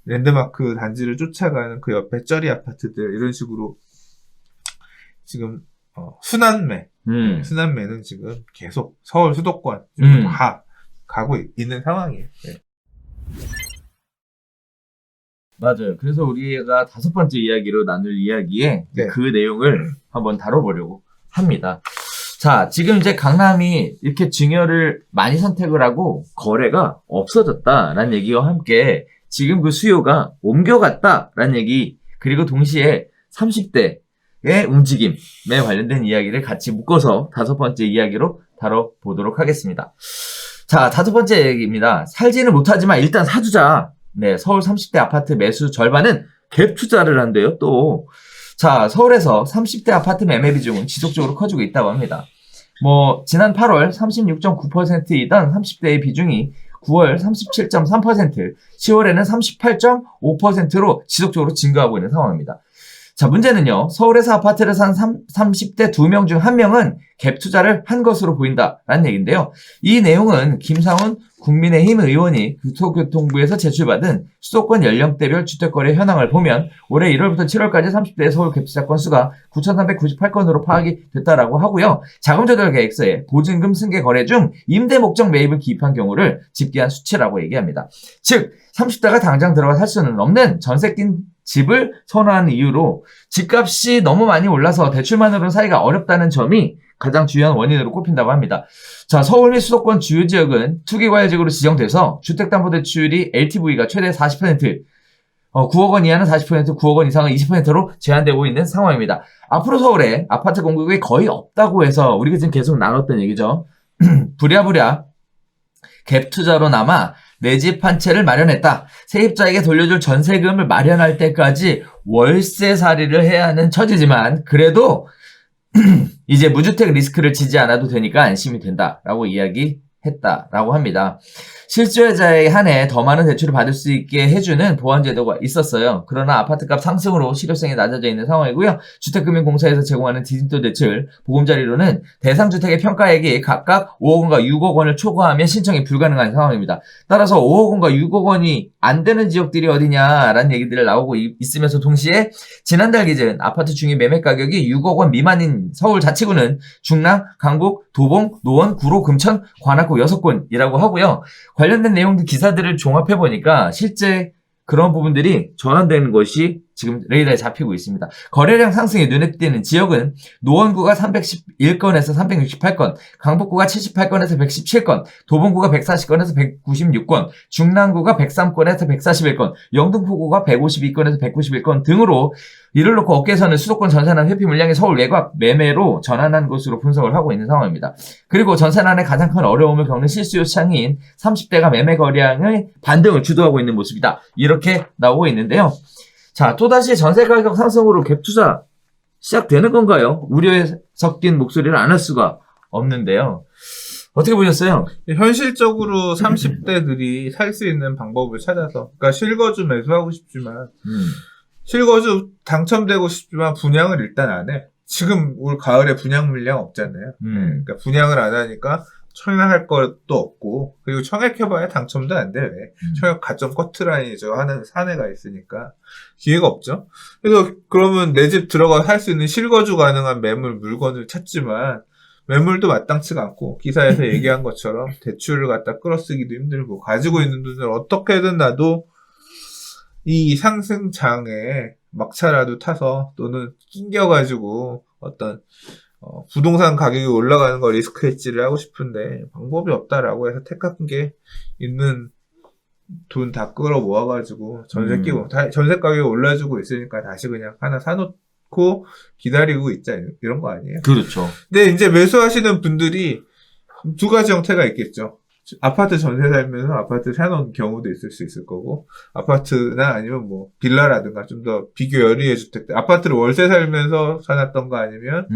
랜드마크 단지를 쫓아가는 그 옆에 쩌리 아파트들 이런 식으로 지금 순환매는 지금 계속 서울 수도권 다 가고 있는 상황이에요. 네. 맞아요. 그래서 우리가 5번째 이야기로 나눌 이야기에 그 내용을 한번 다뤄보려고 합니다. 자, 지금 이제 강남이 이렇게 증여를 많이 선택을 하고 거래가 없어졌다라는 얘기와 함께 지금 그 수요가 옮겨갔다라는 얘기, 그리고 동시에 30대의 움직임에 관련된 이야기를 같이 묶어서 5번째 이야기로 다뤄보도록 하겠습니다. 자, 5번째 얘기입니다. 살지는 못하지만 일단 사두자. 네, 서울 30대 아파트 매수 절반은 갭 투자를 한대요, 또. 자, 서울에서 30대 아파트 매매 비중은 지속적으로 커지고 있다고 합니다. 지난 8월 36.9%이던 30대의 비중이 9월 37.3%, 10월에는 38.5%로 지속적으로 증가하고 있는 상황입니다. 자, 문제는요, 서울에서 아파트를 산 30대 2명 중 1명은 갭 투자를 한 것으로 보인다라는 얘기인데요. 이 내용은 김상훈 국민의힘 의원이 국토교통부에서 제출받은 수도권 연령대별 주택거래 현황을 보면 올해 1월부터 7월까지 30대 서울 갭 투자 건수가 9,398건으로 파악이 됐다라고 하고요. 자금조달 계획서에 보증금 승계 거래 중 임대 목적 매입을 기입한 경우를 집계한 수치라고 얘기합니다. 즉, 30대가 당장 들어가 살 수는 없는 전세 낀 집을 선호하는 이유로 집값이 너무 많이 올라서 대출만으로는 사기가 어렵다는 점이 가장 중요한 원인으로 꼽힌다고 합니다. 자, 서울 및 수도권 주요 지역은 투기과열지구로 지정돼서 주택담보대출이 LTV가 최대 40%, 9억 원 이하는 40%, 9억 원 이상은 20%로 제한되고 있는 상황입니다. 앞으로 서울에 아파트 공급이 거의 없다고 해서 우리가 지금 계속 나눴던 얘기죠. 부랴부랴 갭 투자로나마 내 집 한 채를 마련했다. 세입자에게 돌려줄 전세금을 마련할 때까지 월세살이를 해야 하는 처지지만 그래도 이제 무주택 리스크를 지지 않아도 되니까 안심이 된다라고 이야기했다라고 합니다. 실수요자에 한해 더 많은 대출을 받을 수 있게 해주는 보완제도가 있었어요. 그러나 아파트값 상승으로 실효성이 낮아져 있는 상황이고요. 주택금융공사에서 제공하는 디지털 대출 보금자리로는 대상 주택의 평가액이 각각 5억 원과 6억 원을 초과하면 신청이 불가능한 상황입니다. 따라서 5억 원과 6억 원이 안 되는 지역들이 어디냐라는 얘기들이 나오고 있으면서 동시에 지난달 기준 아파트 중위 매매 가격이 6억 원 미만인 서울 자치구는 중랑, 강북, 도봉, 노원, 구로, 금천, 관악구 6군이라고 하고요. 관련된 내용들 기사들을 종합해보니까 실제 그런 부분들이 전환되는 것이 지금 레이더에 잡히고 있습니다. 거래량 상승이 눈에 띄는 지역은 노원구가 311건에서 368건, 강북구가 78건에서 117건, 도봉구가 140건에서 196건, 중랑구가 103건에서 141건, 영등포구가 152건에서 191건 등으로 이를 놓고 업계에서는 수도권 전세난 회피 물량이 서울 외곽 매매로 전환한 것으로 분석을 하고 있는 상황입니다. 그리고 전세난의 가장 큰 어려움을 겪는 실수요 시장인 30대가 매매 거래량의 반등을 주도하고 있는 모습이다. 이렇게 나오고 있는데요. 자, 또다시 전세 가격 상승으로 갭 투자 시작되는 건가요? 우려에 섞인 목소리를 안 할 수가 없는데요. 어떻게 보셨어요? 현실적으로 30대들이 살 수 있는 방법을 찾아서, 그러니까 실거주 매수하고 싶지만, 실거주 당첨되고 싶지만 분양을 일단 안 해. 지금 올 가을에 분양 물량 없잖아요. 그러니까 분양을 안 하니까 청약할 것도 없고, 그리고 청약해봐야 당첨도 안 돼, 왜. 청약 가점 커트라인이죠. 하는 사내가 있으니까. 기회가 없죠. 그래서 그러면 내 집 들어가 살 수 있는 실거주 가능한 매물, 물건을 찾지만, 매물도 마땅치가 않고, 기사에서 얘기한 것처럼 대출을 갖다 끌어쓰기도 힘들고, 가지고 있는 돈을 어떻게든 나도 이 상승장에 막차라도 타서 또는 낑겨가지고 어떤 부동산 가격이 올라가는 거 리스크 헤지를 하고 싶은데 방법이 없다라고 해서 택한 게 있는 돈 다 끌어 모아가지고 전세 끼고 전세 가격이 올라주고 있으니까 다시 그냥 하나 사놓고 기다리고 있자 이런 거 아니에요? 그렇죠. 근데 이제 매수하시는 분들이 두 가지 형태가 있겠죠. 아파트 전세 살면서 아파트 사놓은 경우도 있을 수 있을 거고, 아파트나 아니면 뭐 빌라라든가 좀 더 비교 여리의 주택들, 아파트를 월세 살면서 사놨던 거 아니면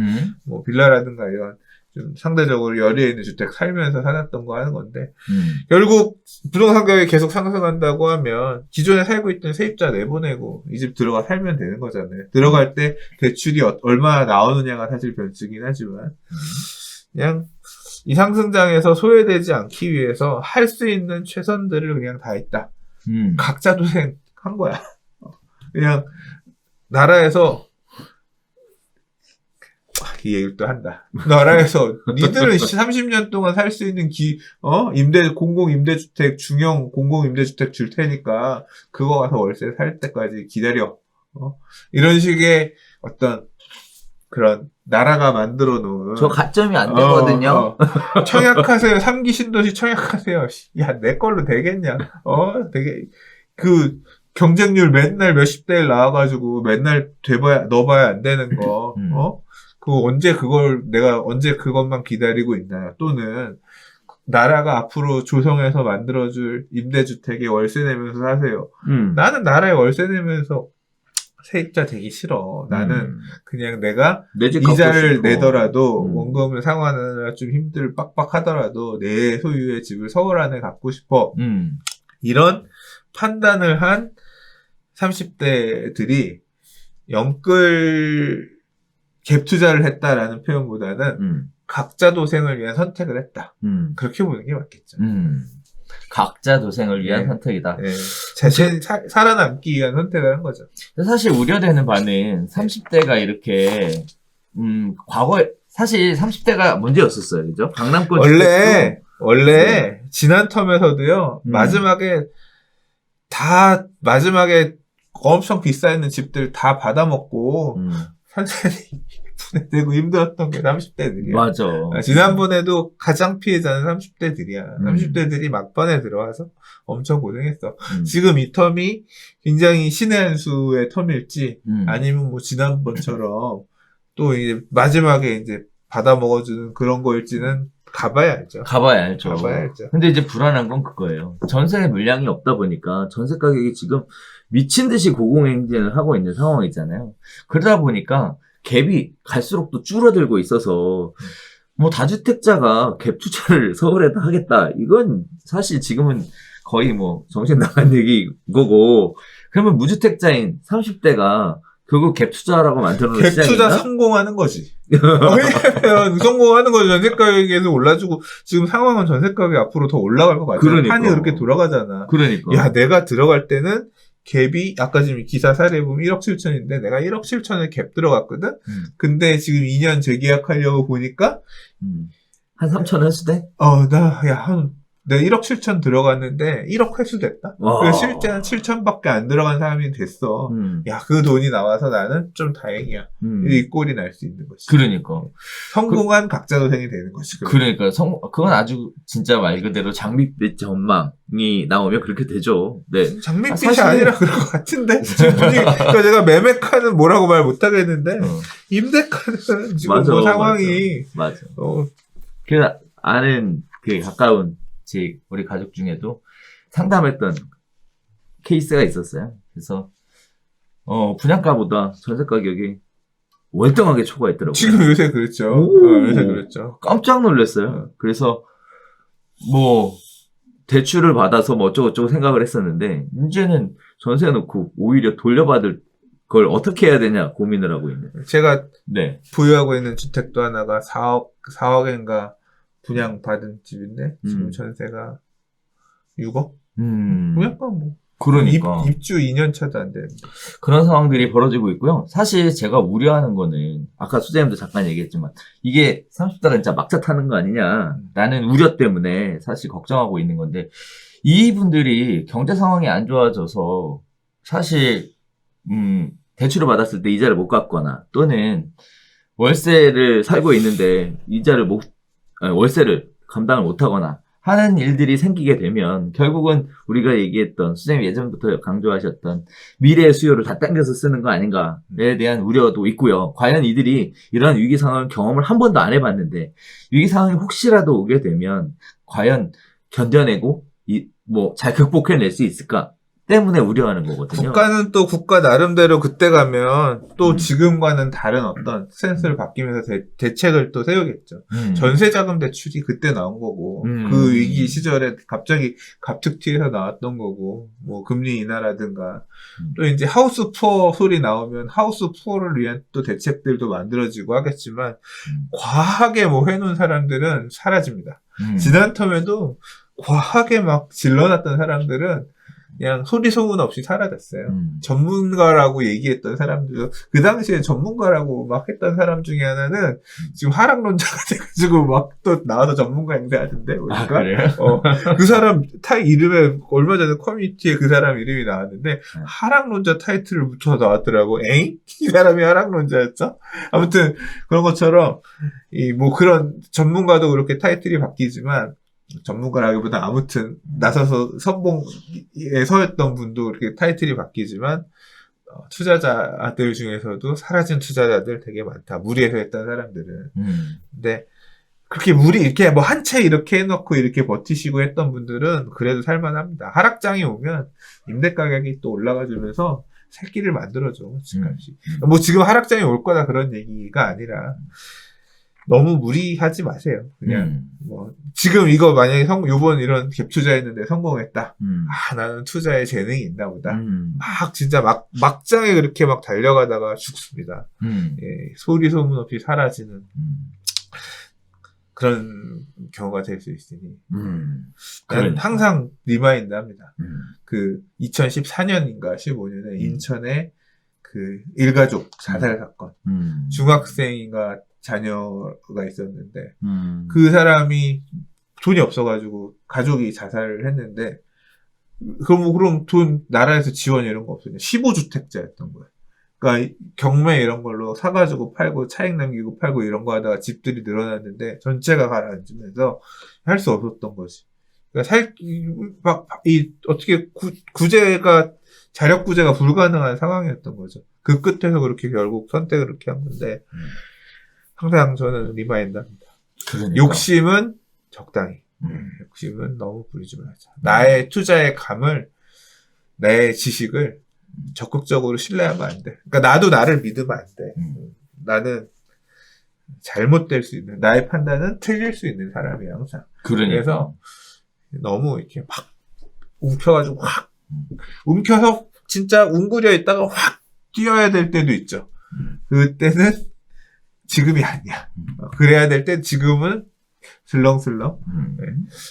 뭐 빌라라든가 이런 좀 상대적으로 여리에 있는 주택 살면서 사놨던 거 하는 건데, 결국 부동산 가격이 계속 상승한다고 하면 기존에 살고 있던 세입자 내보내고 이 집 들어가 살면 되는 거잖아요. 들어갈 때 대출이 얼마나 나오느냐가 사실 변수긴 하지만 그냥 이 상승장에서 소외되지 않기 위해서 할 수 있는 최선들을 그냥 다 했다. 각자 도생한 거야. 그냥 나라에서 이 얘기를 또 한다. 나라에서 니들은 30년 동안 살 수 있는 공공임대주택, 중형 공공임대주택 줄 테니까 그거 가서 월세 살 때까지 기다려. 이런 식의 어떤 그런 나라가 만들어 놓은 저 가점이 안 되거든요. 청약하세요. 3기 신도시 청약하세요. 야, 내 걸로 되겠냐? 그 경쟁률 맨날 몇십 대 1 나와가지고 맨날 넣어봐야 안 되는 거, 내가 언제 그것만 기다리고 있나요? 또는, 나라가 앞으로 조성해서 만들어줄 임대주택에 월세 내면서 사세요. 나는 나라에 월세 내면서 세입자 되기 싫어. 나는 그냥 내가 이자를 내더라도 원금을 상환하느라 좀 빡빡하더라도 내 소유의 집을 서울 안에 갖고 싶어. 이런 판단을 한 30대들이 영끌 갭 투자를 했다라는 표현보다는 각자 도생을 위한 선택을 했다. 그렇게 보는 게 맞겠죠. 각자 도생을 위한 선택이다. 네. 자신 살아남기 위한 선택을 한 거죠. 사실 우려되는 바는 30대가 이렇게 과거에 사실 30대가 문제였었어요. 그죠? 강남권 원래 지난 텀에서도요. 마지막에 엄청 비싸있는 집들 다 받아먹고 산산이 분해되고 힘들었던 게 30대들이야. 맞아. 지난번에도 가장 피해자는 30대들이야. 30대들이 막판에 들어와서 엄청 고생했어. 지금 이 텀이 굉장히 신의 한 수의 텀일지, 아니면 뭐 지난번처럼 또 이제 마지막에 이제 받아먹어주는 그런 거일지는 가봐야 알죠. 가봐야 알죠. 근데 이제 불안한 건 그거예요. 전세 물량이 없다 보니까 전세 가격이 지금 미친 듯이 고공행진을 하고 있는 상황이잖아요. 그러다 보니까 갭이 갈수록 또 줄어들고 있어서 뭐 다주택자가 갭 투자를 서울에다 하겠다. 이건 사실 지금은 거의 뭐 정신 나간 얘기인 거고, 그러면 무주택자인 30대가 결국 갭 투자라고 만들어놓은 갭 시장인가? 투자 성공하는 거지. 왜냐면 성공하는 거죠. 전세 가격에서 올라주고 지금 상황은 전세 가격이 앞으로 더 올라갈 것 같아요. 그러니까. 판이 그렇게 돌아가잖아. 그러니까. 야, 내가 들어갈 때는 갭이 아까 지금 기사 사례 보면 1억 7천인데 내가 1억 7천에 갭 들어갔거든. 근데 지금 2년 재계약하려고 보니까 한 3천 회수 돼? 내가 1억 7천 들어갔는데 1억 회수됐다. 그래서 실제는 7천밖에 안 들어간 사람이 됐어. 야, 그 돈이 나와서 나는 좀 다행이야. 이 꼴이 날 수 있는 것이. 그러니까. 성공한 각자 도생이 되는 것이. 그러니까 그건 아주 진짜 말 그대로 장밋빛 전망이 나오면 그렇게 되죠. 네. 장밋빛이 아니라 그럴 것 같은데. 지금 그러니까 제가 매매카는 뭐라고 말 못하겠는데 임대카는 지금 뭐 상황이. 맞아. 그래서 아는 그 가까운 우리 가족 중에도 상담했던 케이스가 있었어요. 그래서 분양가보다 전세 가격이 월등하게 초과했더라고요. 지금 요새 그랬죠. 요새 그랬죠. 깜짝 놀랐어요. 그래서 뭐 대출을 받아서 뭐 어쩌고저쩌고 생각을 했었는데 이제는 전세 놓고 오히려 돌려받을 걸 어떻게 해야 되냐 고민을 하고 있는. 제가 보유하고 있는 주택도 하나가 4억인가 분양받은 집인데 지금 전세가 6억? 분양가 뭐. 그러니까. 입주 2년 차도 안 되는데. 그런 상황들이 벌어지고 있고요. 사실 제가 우려하는 거는 아까 수재님도 잠깐 얘기했지만 이게 30대가 진짜 막차 타는 거 아니냐라는 우려 때문에 사실 걱정하고 있는 건데, 이분들이 경제 상황이 안 좋아져서 사실 대출을 받았을 때 이자를 못 갚거나 또는 월세를 살고 있는데 월세를 감당을 못하거나 하는 일들이 생기게 되면 결국은 우리가 얘기했던 수장님 예전부터 강조하셨던 미래의 수요를 다 당겨서 쓰는 거 아닌가에 대한 우려도 있고요. 과연 이들이 이러한 위기 상황을 경험을 한 번도 안 해봤는데 위기 상황이 혹시라도 오게 되면 과연 견뎌내고 잘 극복해낼 수 있을까 때문에 우려하는 거거든요. 국가는 또 국가 나름대로 그때 가면 또 지금과는 다른 어떤 스탠스를 바뀌면서 대책을 또 세우겠죠. 전세자금 대출이 그때 나온 거고 그 위기 시절에 갑자기 갑툭튀해서 나왔던 거고 뭐 금리 인하라든가 또 이제 하우스 푸어 소리 나오면 하우스 푸어를 위한 또 대책들도 만들어지고 하겠지만 과하게 뭐 해놓은 사람들은 사라집니다. 지난 텀에도 과하게 막 질러놨던 사람들은 그냥 소리 소문 없이 사라졌어요. 전문가라고 얘기했던 사람들도 그 당시에 전문가라고 막 했던 사람 중에 하나는 지금 하락론자가 돼가지고 막 또 나와서 전문가 행세하던데 보니까. 그래요? 그 사람 이름에 얼마 전에 커뮤니티에 그 사람 이름이 나왔는데 하락론자 타이틀을 붙여 나왔더라고. 엥? 이 사람이 하락론자였어? 아무튼 그런 것처럼 뭐 그런 전문가도 그렇게 타이틀이 바뀌지만 전문가라기보다 아무튼 나서서 선봉에 서였던 분도 이렇게 타이틀이 바뀌지만 투자자들 중에서도 사라진 투자자들 되게 많다. 무리해서 했던 사람들은. 근데 그렇게 이렇게 뭐 한 채 이렇게 해놓고 이렇게 버티시고 했던 분들은 그래도 살만합니다. 하락장이 오면 임대 가격이 또 올라가주면서 새끼를 만들어줘, 집값이. 뭐 지금 하락장이 올 거다 그런 얘기가 아니라 너무 무리하지 마세요. 그냥 뭐 지금 이거 만약에 요번 이런 갭 투자했는데 성공했다. 나는 투자에 재능이 있나 보다. 막 진짜 막장에 그렇게 막 달려가다가 죽습니다. 예, 소리 소문 없이 사라지는 그런 경우가 될 수 있으니 나는 항상 리마인드 합니다. 그 2014년인가 15년에 인천에 그 일가족 자살 사건 중학생인가 자녀가 있었는데 그 사람이 돈이 없어가지고 가족이 자살을 했는데 그럼 돈 나라에서 지원 이런 거 없었냐. 15주택자였던 거예요. 그러니까 경매 이런 걸로 사가지고 팔고 차익 남기고 팔고 이런 거 하다가 집들이 늘어났는데 전체가 가라앉으면서 할 수 없었던 거지. 그러니까 어떻게 자력 구제가 불가능한 상황이었던 거죠. 그 끝에서 그렇게 결국 선택을 그렇게 한 건데 항상 저는 리마인드합니다. 그러니까. 욕심은 적당히. 욕심은 너무 부리지 말자. 나의 투자의 감을, 내 지식을 적극적으로 신뢰하면 안 돼. 그러니까 나도 나를 믿으면 안 돼. 나는 잘못될 수 있는, 나의 판단은 틀릴 수 있는 사람이야, 항상. 그래서 너무 이렇게 막 움켜가지고 확, 움켜서 진짜 웅크려 있다가 확 뛰어야 될 때도 있죠. 그때는 지금이 아니야. 그래야 될 때 지금은 슬렁슬렁. 네.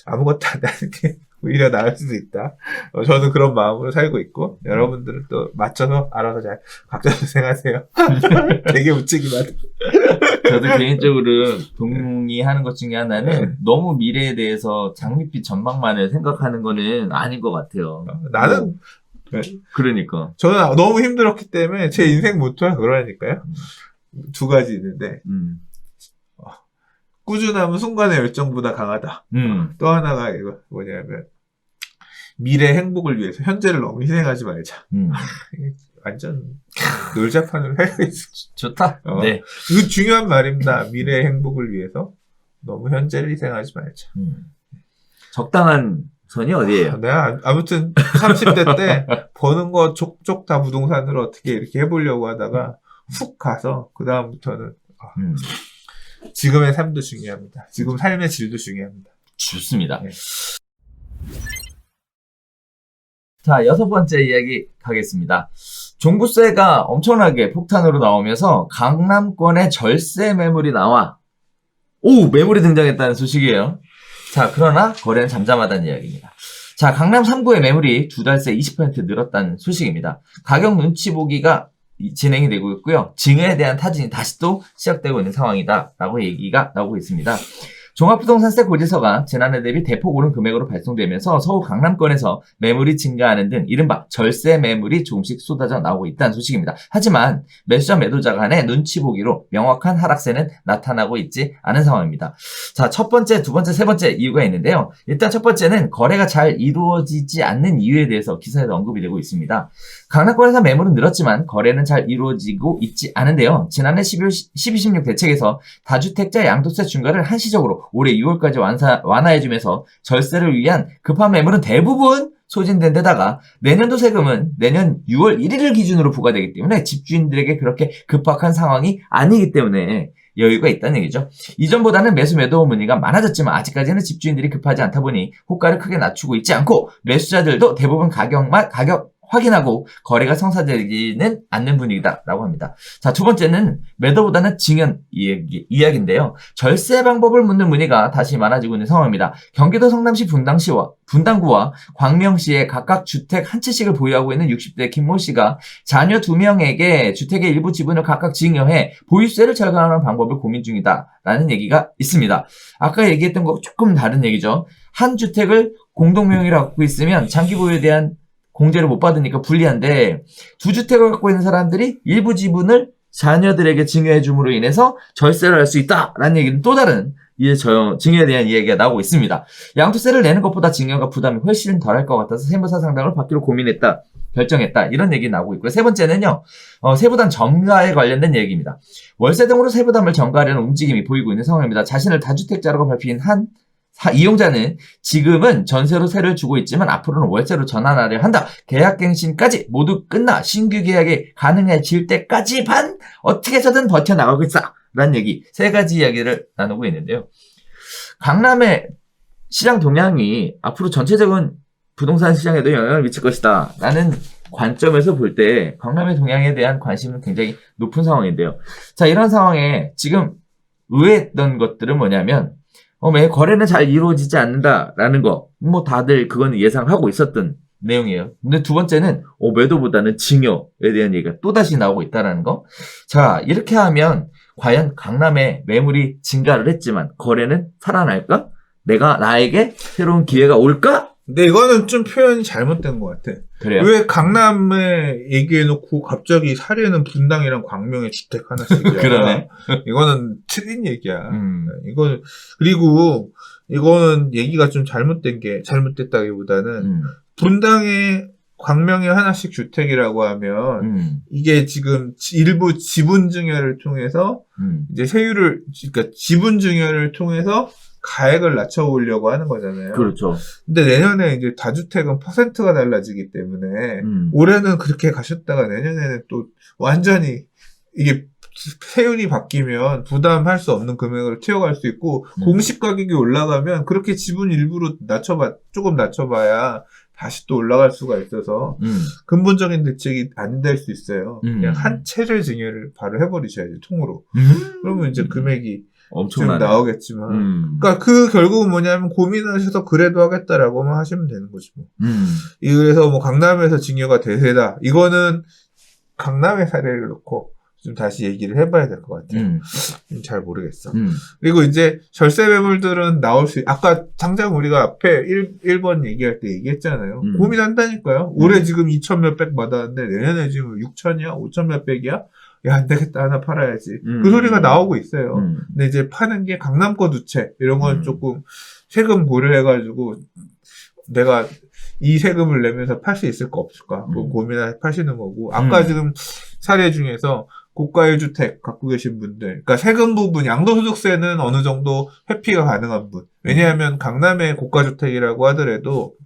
아무것도 안 하는 게 오히려 나을 수도 있다. 저는 그런 마음으로 살고 있고 여러분들은 또 맞춰서 알아서 잘 각자 고생하세요. 되게 우측이만. 저도 개인적으로 동의하는 것 중에 하나는 너무 미래에 대해서 장밋빛 전망만을 생각하는 거는 아닌 것 같아요. 나는 그러니까 저는 너무 힘들었기 때문에 제 인생 모토가 그러니까요. 두 가지 있는데 꾸준함은 순간의 열정보다 강하다. 또 하나가 이거 뭐냐면 미래 행복을 위해서 현재를 너무 희생하지 말자. 완전 놀자판으로 살고 있어. 좋다. 네. 그 중요한 말입니다. 미래의 행복을 위해서 너무 현재를 희생하지 말자. 적당한 선이 어디예요? 내가 아무튼 30대 때 버는 거 족족 다 부동산으로 어떻게 이렇게 해보려고 하다가 훅 가서 그 다음부터는 지금의 삶도 중요합니다. 지금 삶의 질도 중요합니다. 좋습니다. 네. 자, 6번째 이야기 가겠습니다. 종부세가 엄청나게 폭탄으로 나오면서 강남권에 절세 매물이 나와. 매물이 등장했다는 소식이에요. 자, 그러나 거래는 잠잠하다는 이야기입니다. 자, 강남 3구의 매물이 2달 새 20% 늘었다는 소식입니다. 가격 눈치 보기가 진행이 되고 있고요. 증여에 대한 타진이 다시 또 시작되고 있는 상황이다라고 얘기가 나오고 있습니다. 종합부동산세 고지서가 지난해 대비 대폭 오른 금액으로 발송되면서 서울 강남권에서 매물이 증가하는 등 이른바 절세 매물이 조금씩 쏟아져 나오고 있다는 소식입니다. 하지만 매수자 매도자 간의 눈치 보기로 명확한 하락세는 나타나고 있지 않은 상황입니다. 자, 첫 번째, 두 번째, 세 번째 이유가 있는데요. 일단 첫 번째는 거래가 잘 이루어지지 않는 이유에 대해서 기사에도 언급이 되고 있습니다. 강남권에서 매물은 늘었지만 거래는 잘 이루어지고 있지 않은데요. 지난해 12.16 대책에서 다주택자 양도세 중과를 한시적으로 올해 6월까지 완화해주면서 절세를 위한 급한 매물은 대부분 소진된 데다가 내년도 세금은 내년 6월 1일을 기준으로 부과되기 때문에 집주인들에게 그렇게 급박한 상황이 아니기 때문에 여유가 있다는 얘기죠. 이전보다는 매수 매도 문의가 많아졌지만 아직까지는 집주인들이 급하지 않다 보니 호가를 크게 낮추고 있지 않고 매수자들도 대부분 가격 확인하고 거래가 성사되지는 않는 분위기다라고 합니다. 자, 두 번째는 매도보다는 증여 이야기인데요. 절세 방법을 묻는 문의가 다시 많아지고 있는 상황입니다. 경기도 성남시 분당구와 광명시에 각각 주택 한 채씩을 보유하고 있는 60대 김모 씨가 자녀 2명에게 주택의 일부 지분을 각각 증여해 보유세를 절감하는 방법을 고민 중이다라는 얘기가 있습니다. 아까 얘기했던 거 조금 다른 얘기죠. 한 주택을 공동명의로 갖고 있으면 장기 보유에 대한 공제를 못 받으니까 불리한데 두 주택을 갖고 있는 사람들이 일부 지분을 자녀들에게 증여해 줌으로 인해서 절세를 할 수 있다라는 얘기는 또 다른 이제 증여에 대한 이야기가 나오고 있습니다. 양도세를 내는 것보다 증여가 부담이 훨씬 덜할 것 같아서 세무사 상담을 받기로 고민했다. 결정했다. 이런 얘기 나오고 있고요. 세 번째는요. 세부담 전가에 관련된 얘기입니다. 월세 등으로 세부담을 전가하려는 움직임이 보이고 있는 상황입니다. 자신을 다주택자라고 밝힌 한 이용자는 지금은 전세로 세를 주고 있지만 앞으로는 월세로 전환하려 한다. 계약갱신까지 모두 끝나 신규 계약이 가능해질 때까지만 어떻게 해서든 버텨나가겠다. 라는 얘기, 세 가지 이야기를 나누고 있는데요. 강남의 시장 동향이 앞으로 전체적인 부동산 시장에도 영향을 미칠 것이다. 라는 관점에서 볼 때 강남의 동향에 대한 관심은 굉장히 높은 상황인데요. 자, 이런 상황에 지금 의외했던 것들은 뭐냐면 매 거래는 잘 이루어지지 않는다라는 거, 뭐 다들 그건 예상하고 있었던 내용이에요. 근데 두 번째는 매도보다는 증여에 대한 얘기가 또다시 나오고 있다는 거. 자, 이렇게 하면 과연 강남의 매물이 증가를 했지만 거래는 살아날까? 나에게 새로운 기회가 올까? 근데 이거는 좀 표현이 잘못된 것 같아. 그래요? 왜 강남에 얘기해놓고 갑자기 사례는 분당이랑 광명의 주택 하나씩이야. 그러네. 이거는 틀린 얘기야. 그리고 이거는 얘기가 좀 잘못됐다기보다는 분당에 광명에 하나씩 주택이라고 하면 이게 지금 일부 지분 증여를 통해서 이제 그러니까 지분 증여를 통해서 가액을 낮춰보려고 하는 거잖아요. 그렇죠. 근데 내년에 이제 다주택은 퍼센트가 달라지기 때문에 올해는 그렇게 가셨다가 내년에는 또 완전히 이게 세율이 바뀌면 부담할 수 없는 금액으로 튀어갈 수 있고 공시 가격이 올라가면 그렇게 지분 일부로 조금 낮춰봐야 다시 또 올라갈 수가 있어서 근본적인 대책이 안 될 수 있어요. 그냥 한 채를 증여를 바로 해버리셔야죠, 통으로. 그러면 이제 금액이 엄청나네. 좀 나오겠지만. 그러니까 결국은 뭐냐면 고민하셔서 그래도 하겠다라고만 하시면 되는 거지 뭐. 그래서 뭐 강남에서 증여가 대세다. 이거는 강남의 사례를 놓고 좀 다시 얘기를 해봐야 될 것 같아요. 잘 모르겠어. 그리고 이제 절세 매물들은 아까 당장 우리가 앞에 1번 얘기할 때 얘기했잖아요. 고민한다니까요. 올해 지금 2천 몇백 받았는데 내년에 지금 6천이야? 5천 몇백이야? 야, 안 되겠다. 하나 팔아야지. 그 소리가 나오고 있어요. 근데 이제 파는 게 강남거 두 채. 이런 건 조금 세금 고려해가지고 내가 이 세금을 내면서 팔 수 있을까 없을까? 그거 고민하시는 거고. 아까 지금 사례 중에서 고가 1주택 갖고 계신 분들. 그러니까 세금 부분, 양도소득세는 어느 정도 회피가 가능한 분. 왜냐하면 강남의 고가주택이라고 하더라도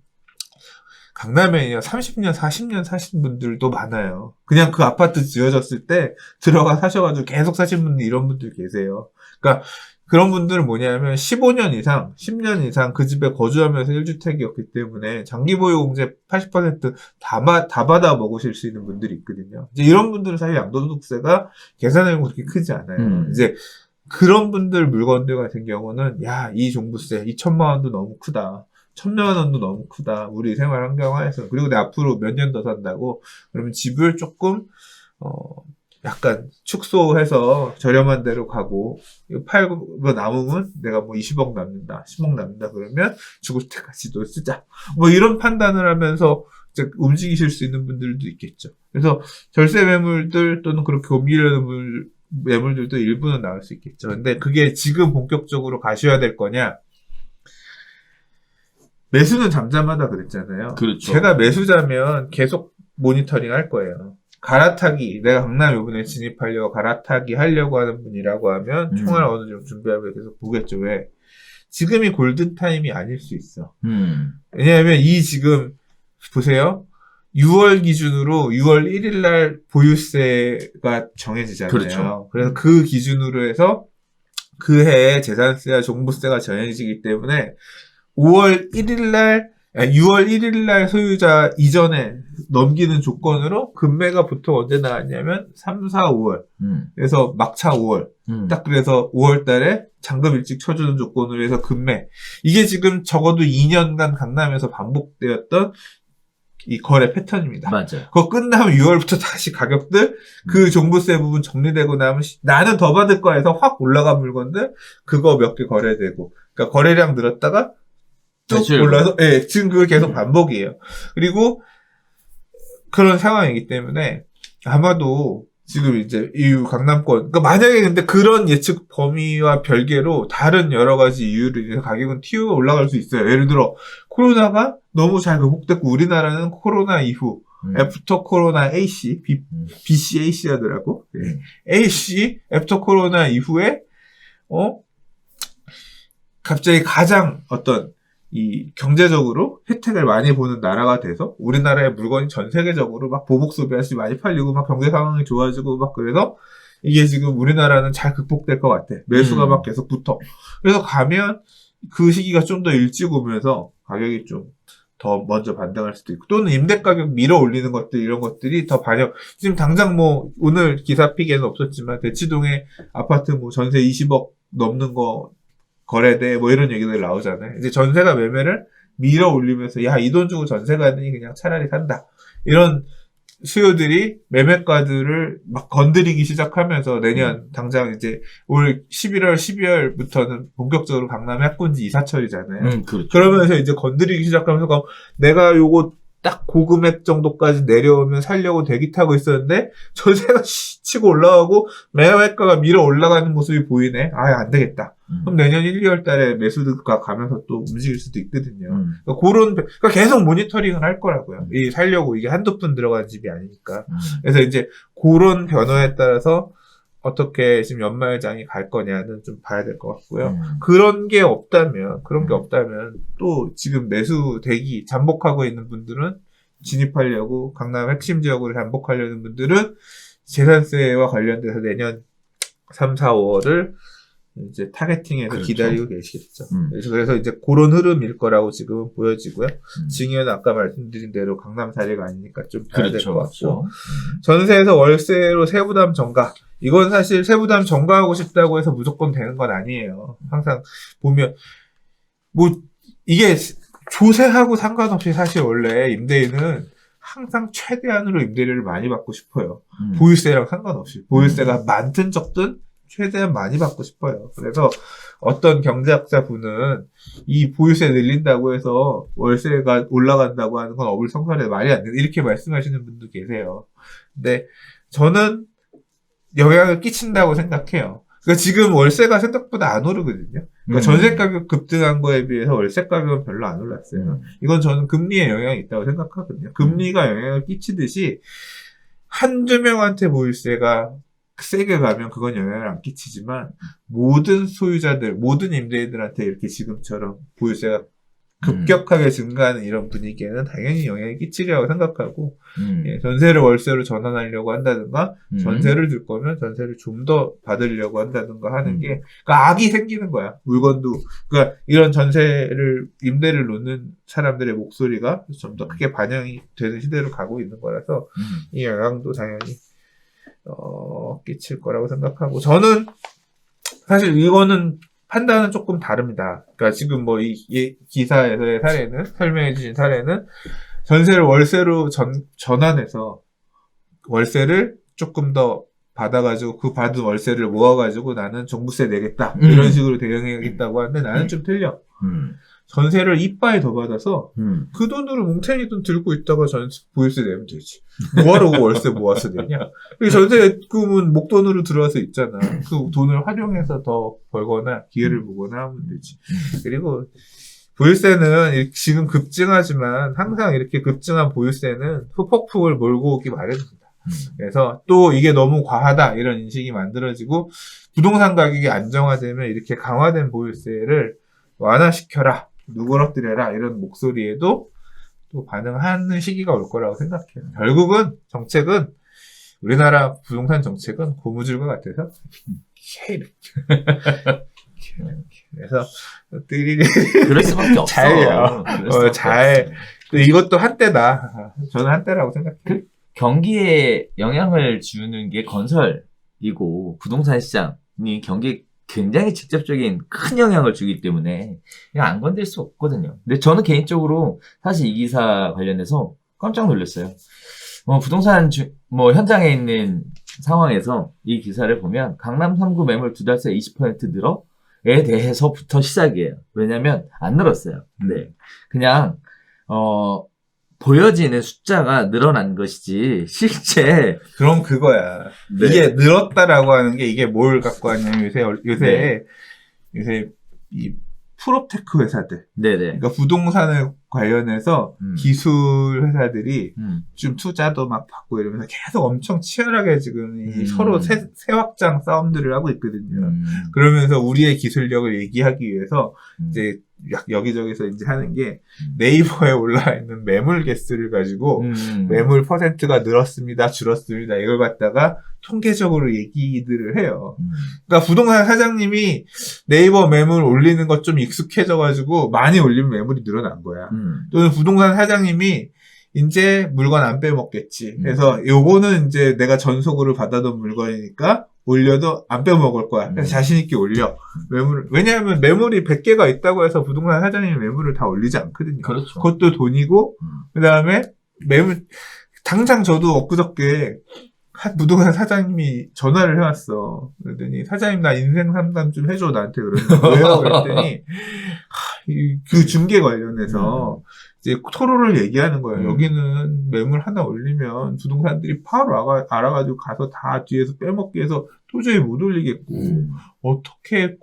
강남에 30년, 40년 사신 분들도 많아요. 그냥 그 아파트 지어졌을 때 들어가 사셔가지고 계속 사신 분들, 이런 분들 계세요. 그러니까 그런 분들은 뭐냐면 15년 이상, 10년 이상 그 집에 거주하면서 1주택이었기 때문에 장기보유공제 80% 다 받아 먹으실 수 있는 분들이 있거든요. 이제 이런 분들은 사실 양도소득세가 계산하면 그렇게 크지 않아요. 이제 그런 분들 물건들 같은 경우는 이 종부세 2천만 원도 너무 크다. 1,000만 원도 너무 크다. 우리 생활 환경 하에서. 그리고 내 앞으로 몇 년 더 산다고. 그러면 집을 조금 약간 축소해서 저렴한 데로 가고, 이거 팔고 남으면 내가 뭐 20억 남는다, 10억 남는다 그러면 죽을 때까지도 쓰자. 뭐 이런 판단을 하면서 이제 움직이실 수 있는 분들도 있겠죠. 그래서 절세 매물들 또는 그렇게 옮기려는 매물들도 일부는 나올 수 있겠죠. 근데 그게 지금 본격적으로 가셔야 될 거냐? 매수는 잠잠하다 그랬잖아요. 그렇죠. 제가 매수자면 계속 모니터링 할 거예요. 갈아타기, 내가 강남 요번에 진입하려고 갈아타기 하려고 하는 분이라고 하면 총알 어느 정도 준비하고 계속 보겠죠. 왜? 지금이 골든타임이 아닐 수 있어. 왜냐하면 지금 보세요. 6월 기준으로 6월 1일 날 보유세가 정해지잖아요. 그렇죠. 그래서 그 기준으로 해서 그 해에 재산세와 종부세가 정해지기 때문에 6월 1일 날 소유자 이전에 넘기는 조건으로 금매가 보통 언제 나왔냐면 3, 4, 5월. 그래서 막차 5월. 딱 그래서 5월 달에 잔금 일찍 쳐주는 조건으로 해서 금매. 이게 지금 적어도 2년간 강남에서 반복되었던 이 거래 패턴입니다. 맞아요. 그거 끝나면 6월부터 다시 가격들, 그 종부세 부분 정리되고 나면 나는 더 받을 거야 해서 확 올라간 물건들, 그거 몇 개 거래되고. 그러니까 거래량 늘었다가 쭉 올라서, 지금 그게 계속 반복이에요. 그리고 그런 상황이기 때문에 아마도 지금 이제 이유 강남권. 그러니까 만약에 근데 그런 예측 범위와 별개로 다른 여러 가지 이유로 인해서 가격은 튀어 올라갈 수 있어요. 예를 들어 코로나가 너무 잘 극복됐고 우리나라는 코로나 이후 애프터 코로나 AC, BCAC 하더라고. 네. AC 애프터 코로나 이후에 갑자기 가장 어떤 이 경제적으로 혜택을 많이 보는 나라가 돼서 우리나라의 물건이 전 세계적으로 막 보복 소비할수 많이 팔리고 막 경제 상황이 좋아지고 막 그래서 이게 지금 우리나라는 잘 극복될 것 같아. 매수가 막 계속 붙어. 그래서 가면 그 시기가 좀 더 일찍 오면서 가격이 좀 더 먼저 반등할 수도 있고 또는 임대 가격 밀어 올리는 것들 이런 것들이 더 반영. 지금 당장 뭐 오늘 기사 피기에는 없었지만 대치동에 아파트 뭐 전세 20억 넘는 거 거래돼 뭐 이런 얘기들 나오잖아요. 이제 전세가 매매를 밀어 올리면서 야, 이 돈 주고 전세 가더니 그냥 차라리 산다. 이런 수요들이 매매가들을 막 건드리기 시작하면서 내년 당장 이제 올 11월, 12월부터는 본격적으로 강남 약군지 이사철이잖아요. 그렇죠. 그러면서 이제 건드리기 시작하면서 내가 요거 딱 고금액 정도까지 내려오면 살려고 대기 타고 있었는데 전세가 치고 올라가고 매매가가 밀어 올라가는 모습이 보이네. 아, 안 되겠다. 그럼 내년 1, 2월 달에 매수가 가면서 또 움직일 수도 있거든요. 그러니까 계속 모니터링을 할 거라고요. 이 살려고 이게 한두 푼 들어간 집이 아니니까. 그래서 이제 그런 변화에 따라서 어떻게 지금 연말장이 갈 거냐는 좀 봐야 될 것 같고요. 그런 게 없다면 또 지금 매수 대기 잠복하고 있는 분들은 진입하려고 강남 핵심 지역으로 잠복하려는 분들은 재산세와 관련돼서 내년 3, 4, 5월을 이제 타겟팅해서 그렇죠. 기다리고 계시겠죠. 그래서 이제 그런 흐름일 거라고 지금 보여지고요. 증여는 아까 말씀드린 대로 강남 사례가 아니니까 좀 봐야 될 것 같고. 전세에서 월세로 세부담 전가. 이건 사실 세부담 전가하고 싶다고 해서 무조건 되는 건 아니에요. 항상 보면 뭐 이게 조세하고 상관없이 사실 원래 임대인은 항상 최대한으로 임대료를 많이 받고 싶어요. 보유세랑 상관없이. 보유세가 많든 적든 최대한 많이 받고 싶어요. 그래서 어떤 경제학자 분은 이 보유세 늘린다고 해서 월세가 올라간다고 하는 건 어불성설에 말이 안 된다. 이렇게 말씀하시는 분도 계세요. 근데 저는 영향을 끼친다고 생각해요. 그러니까 지금 월세가 생각보다 안 오르거든요. 그러니까 전세 가격 급등한 거에 비해서 월세 가격은 별로 안 올랐어요. 이건 저는 금리에 영향이 있다고 생각하거든요. 금리가 영향을 끼치듯이 한두 명한테 보유세가 세게 가면 그건 영향을 안 끼치지만 모든 소유자들, 모든 임대인들한테 이렇게 지금처럼 보유세가 급격하게 증가하는 이런 분위기에는 당연히 영향이 끼치리라고 생각하고 예, 전세를 월세로 전환하려고 한다든가 전세를 줄 거면 전세를 좀 더 받으려고 한다든가 하는 게 그러니까 악이 생기는 거야. 물건도 그러니까 이런 전세를 임대를 놓는 사람들의 목소리가 좀 더 크게 반영이 되는 시대로 가고 있는 거라서 이 영향도 당연히 끼칠 거라고 생각하고 저는 사실 이거는 판단은 조금 다릅니다. 그러니까 지금 뭐 이 기사에서의 사례는 설명해 주신 사례는 전세를 월세로 전환해서 월세를 조금 더 받아가지고 그 받은 월세를 모아가지고 나는 종부세 내겠다 이런 식으로 대응해야겠다고 하는데 나는 좀 틀려. 전세를 이빠이 더 받아서 그 돈으로 뭉탱이 돈 들고 있다가 보유세 내면 되지. 뭐하러 그 월세 모아서 내냐. 전세금은 목돈으로 들어와서 있잖아. 그 돈을 활용해서 더 벌거나 기회를 보거나 하면 되지. 그리고 보유세는 지금 급증하지만 항상 이렇게 급증한 보유세는 후폭풍을 몰고 오기 마련입니다. 그래서 또 이게 너무 과하다 이런 인식이 만들어지고 부동산 가격이 안정화되면 이렇게 강화된 보유세를 완화시켜라. 누그러뜨려라 이런 목소리에도 또 반응하는 시기가 올 거라고 생각해요. 결국은 정책은 우리나라 부동산 정책은 고무줄과 같아서 이렇게 그래서 그럴 수밖에 없어. 잘 이것도 한때다. 저는 한때라고 생각해요. 경기에 영향을 주는 게 건설이고 부동산 시장이 경기에 굉장히 직접적인 큰 영향을 주기 때문에 그냥 안 건들 수 없거든요. 근데 저는 개인적으로 사실 이 기사 관련해서 깜짝 놀랐어요. 부동산 현장에 있는 상황에서 이 기사를 보면 강남 3구 매물 2달새 20% 늘어에 대해서부터 시작이에요. 왜냐면 안 늘었어요. 네. 그냥 보여지는 숫자가 늘어난 것이지 실제 그럼 그거야. 네. 이게 늘었다라고 하는 게 이게 뭘 갖고 왔냐면 요새 이 프로테크 회사들, 네네. 그러니까 부동산을 관련해서 기술 회사들이 좀 투자도 막 받고 이러면서 계속 엄청 치열하게 지금 이 서로 새 확장 싸움들을 하고 있거든요. 그러면서 우리의 기술력을 얘기하기 위해서 이제 여기저기서 이제 하는 게 네이버에 올라와 있는 매물 개수를 가지고 매물 퍼센트가 늘었습니다, 줄었습니다, 이걸 갖다가 통계적으로 얘기들을 해요. 그러니까 부동산 사장님이 네이버 매물 올리는 것 좀 익숙해져가지고 많이 올리면 매물이 늘어난 거야. 또는 부동산 사장님이 이제 물건 안 빼먹겠지. 그래서 요거는 이제 내가 전속으로 받아둔 물건이니까 올려도 안 빼먹을 거야. 그래서 자신있게 올려. 왜냐하면 매물이 100개가 있다고 해서 부동산 사장님이 매물을 다 올리지 않거든요. 그렇죠. 그것도 돈이고, 그 다음에 당장 저도 엊그저께 한 부동산 사장님이 전화를 해왔어. 그랬더니 사장님 나 인생 상담 좀 해줘 나한테 그러는데 왜요? 그랬더니 그 중개 관련해서 이제 토로를 얘기하는 거예요. 여기는 매물 하나 올리면 부동산들이 바로 알아가지고 가서 다 뒤에서 빼먹기 해서 도저히 못 올리겠고 어떻게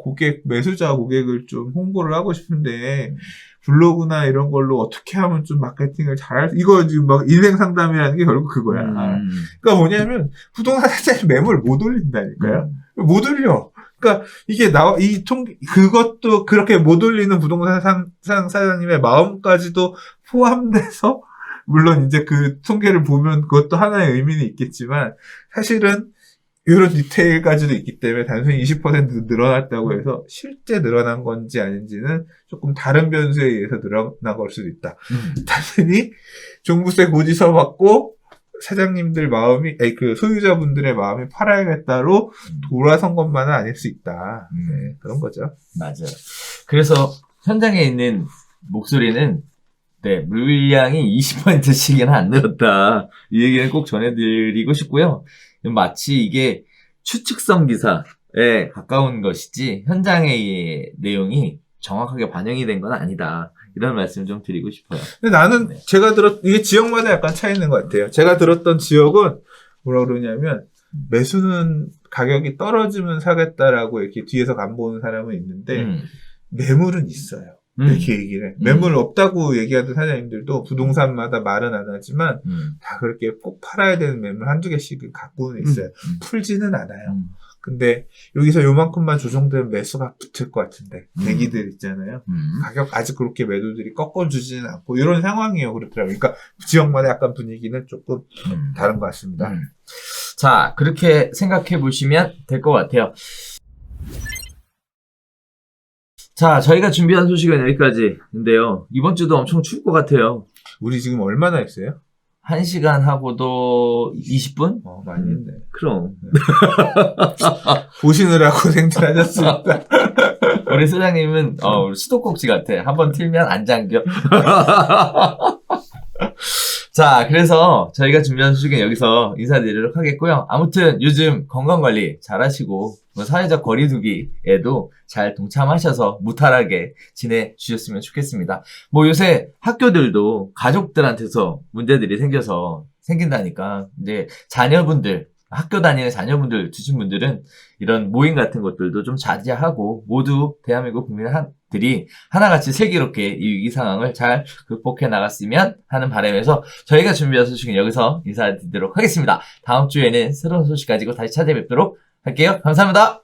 매수자 고객을 좀 홍보를 하고 싶은데 블로그나 이런 걸로 어떻게 하면 좀 마케팅을 이거 지금 막 인생 상담이라는 게 결국 그거야. 그러니까 뭐냐면 부동산 사장님 매물 못 올린다니까요. 못 올려. 그러니까 이게 그것도 그렇게 못 올리는 부동산 사장님의 마음까지도 포함돼서 물론 이제 그 통계를 보면 그것도 하나의 의미는 있겠지만 사실은 이런 디테일까지도 있기 때문에 단순히 20% 늘어났다고 해서 실제 늘어난 건지 아닌지는 조금 다른 변수에 의해서 늘어난 걸 수도 있다. 단순히 종부세 고지서 받고 사장님들 마음이, 그 소유자분들의 마음이 팔아야겠다로 돌아선 것만은 아닐 수 있다. 네, 그런 거죠. 맞아요. 그래서 현장에 있는 목소리는 네, 물량이 20%씩이나 안 늘었다. 이 얘기는 꼭 전해드리고 싶고요. 마치 이게 추측성 기사에 가까운 것이지 현장의 내용이 정확하게 반영이 된 건 아니다. 이런 말씀 좀 드리고 싶어요. 근데 나는 이게 지역마다 약간 차이 있는 것 같아요. 제가 들었던 지역은 뭐라 그러냐면 매수는 가격이 떨어지면 사겠다라고 이렇게 뒤에서 간보는 사람은 있는데 매물은 있어요. 이렇게 얘기를 해. 매물 없다고 얘기하던 사장님들도 부동산마다 말은 안 하지만 다 그렇게 꼭 팔아야 되는 매물 한두 개씩은 갖고는 있어요. 풀지는 않아요. 근데 여기서 요만큼만 조정되면 매수가 붙을 것 같은데 대기들 있잖아요. 가격 아직 그렇게 매도들이 꺾어주지는 않고 이런 상황이에요. 그렇더라고요. 그러니까 지역마다 약간 분위기는 조금 다른 것 같습니다. 자, 그렇게 생각해 보시면 될 것 같아요. 자, 저희가 준비한 소식은 여기까지인데요. 이번 주도 엄청 추울 것 같아요. 우리 지금 얼마나 했어요? 1시간 하고도 20분? 많이 했네. 그럼. 보시느라 고생들 하셨습니다. 우리 소장님은, 수도꼭지 같아. 한번 틀면 안 잠겨. 자, 그래서 저희가 준비한 소식은 여기서 인사드리도록 하겠고요. 아무튼 요즘 건강관리 잘 하시고, 사회적 거리두기에도 잘 동참하셔서 무탈하게 지내주셨으면 좋겠습니다. 요새 학교들도 가족들한테서 문제들이 생긴다니까, 이제 학교 다니는 자녀분들 두신 분들은 이런 모임 같은 것들도 좀 자제하고 모두 대한민국 국민들이 하나같이 슬기롭게 이 위기 상황을 잘 극복해 나갔으면 하는 바람에서 저희가 준비한 소식은 여기서 인사드리도록 하겠습니다. 다음 주에는 새로운 소식 가지고 다시 찾아뵙도록 할게요. 감사합니다.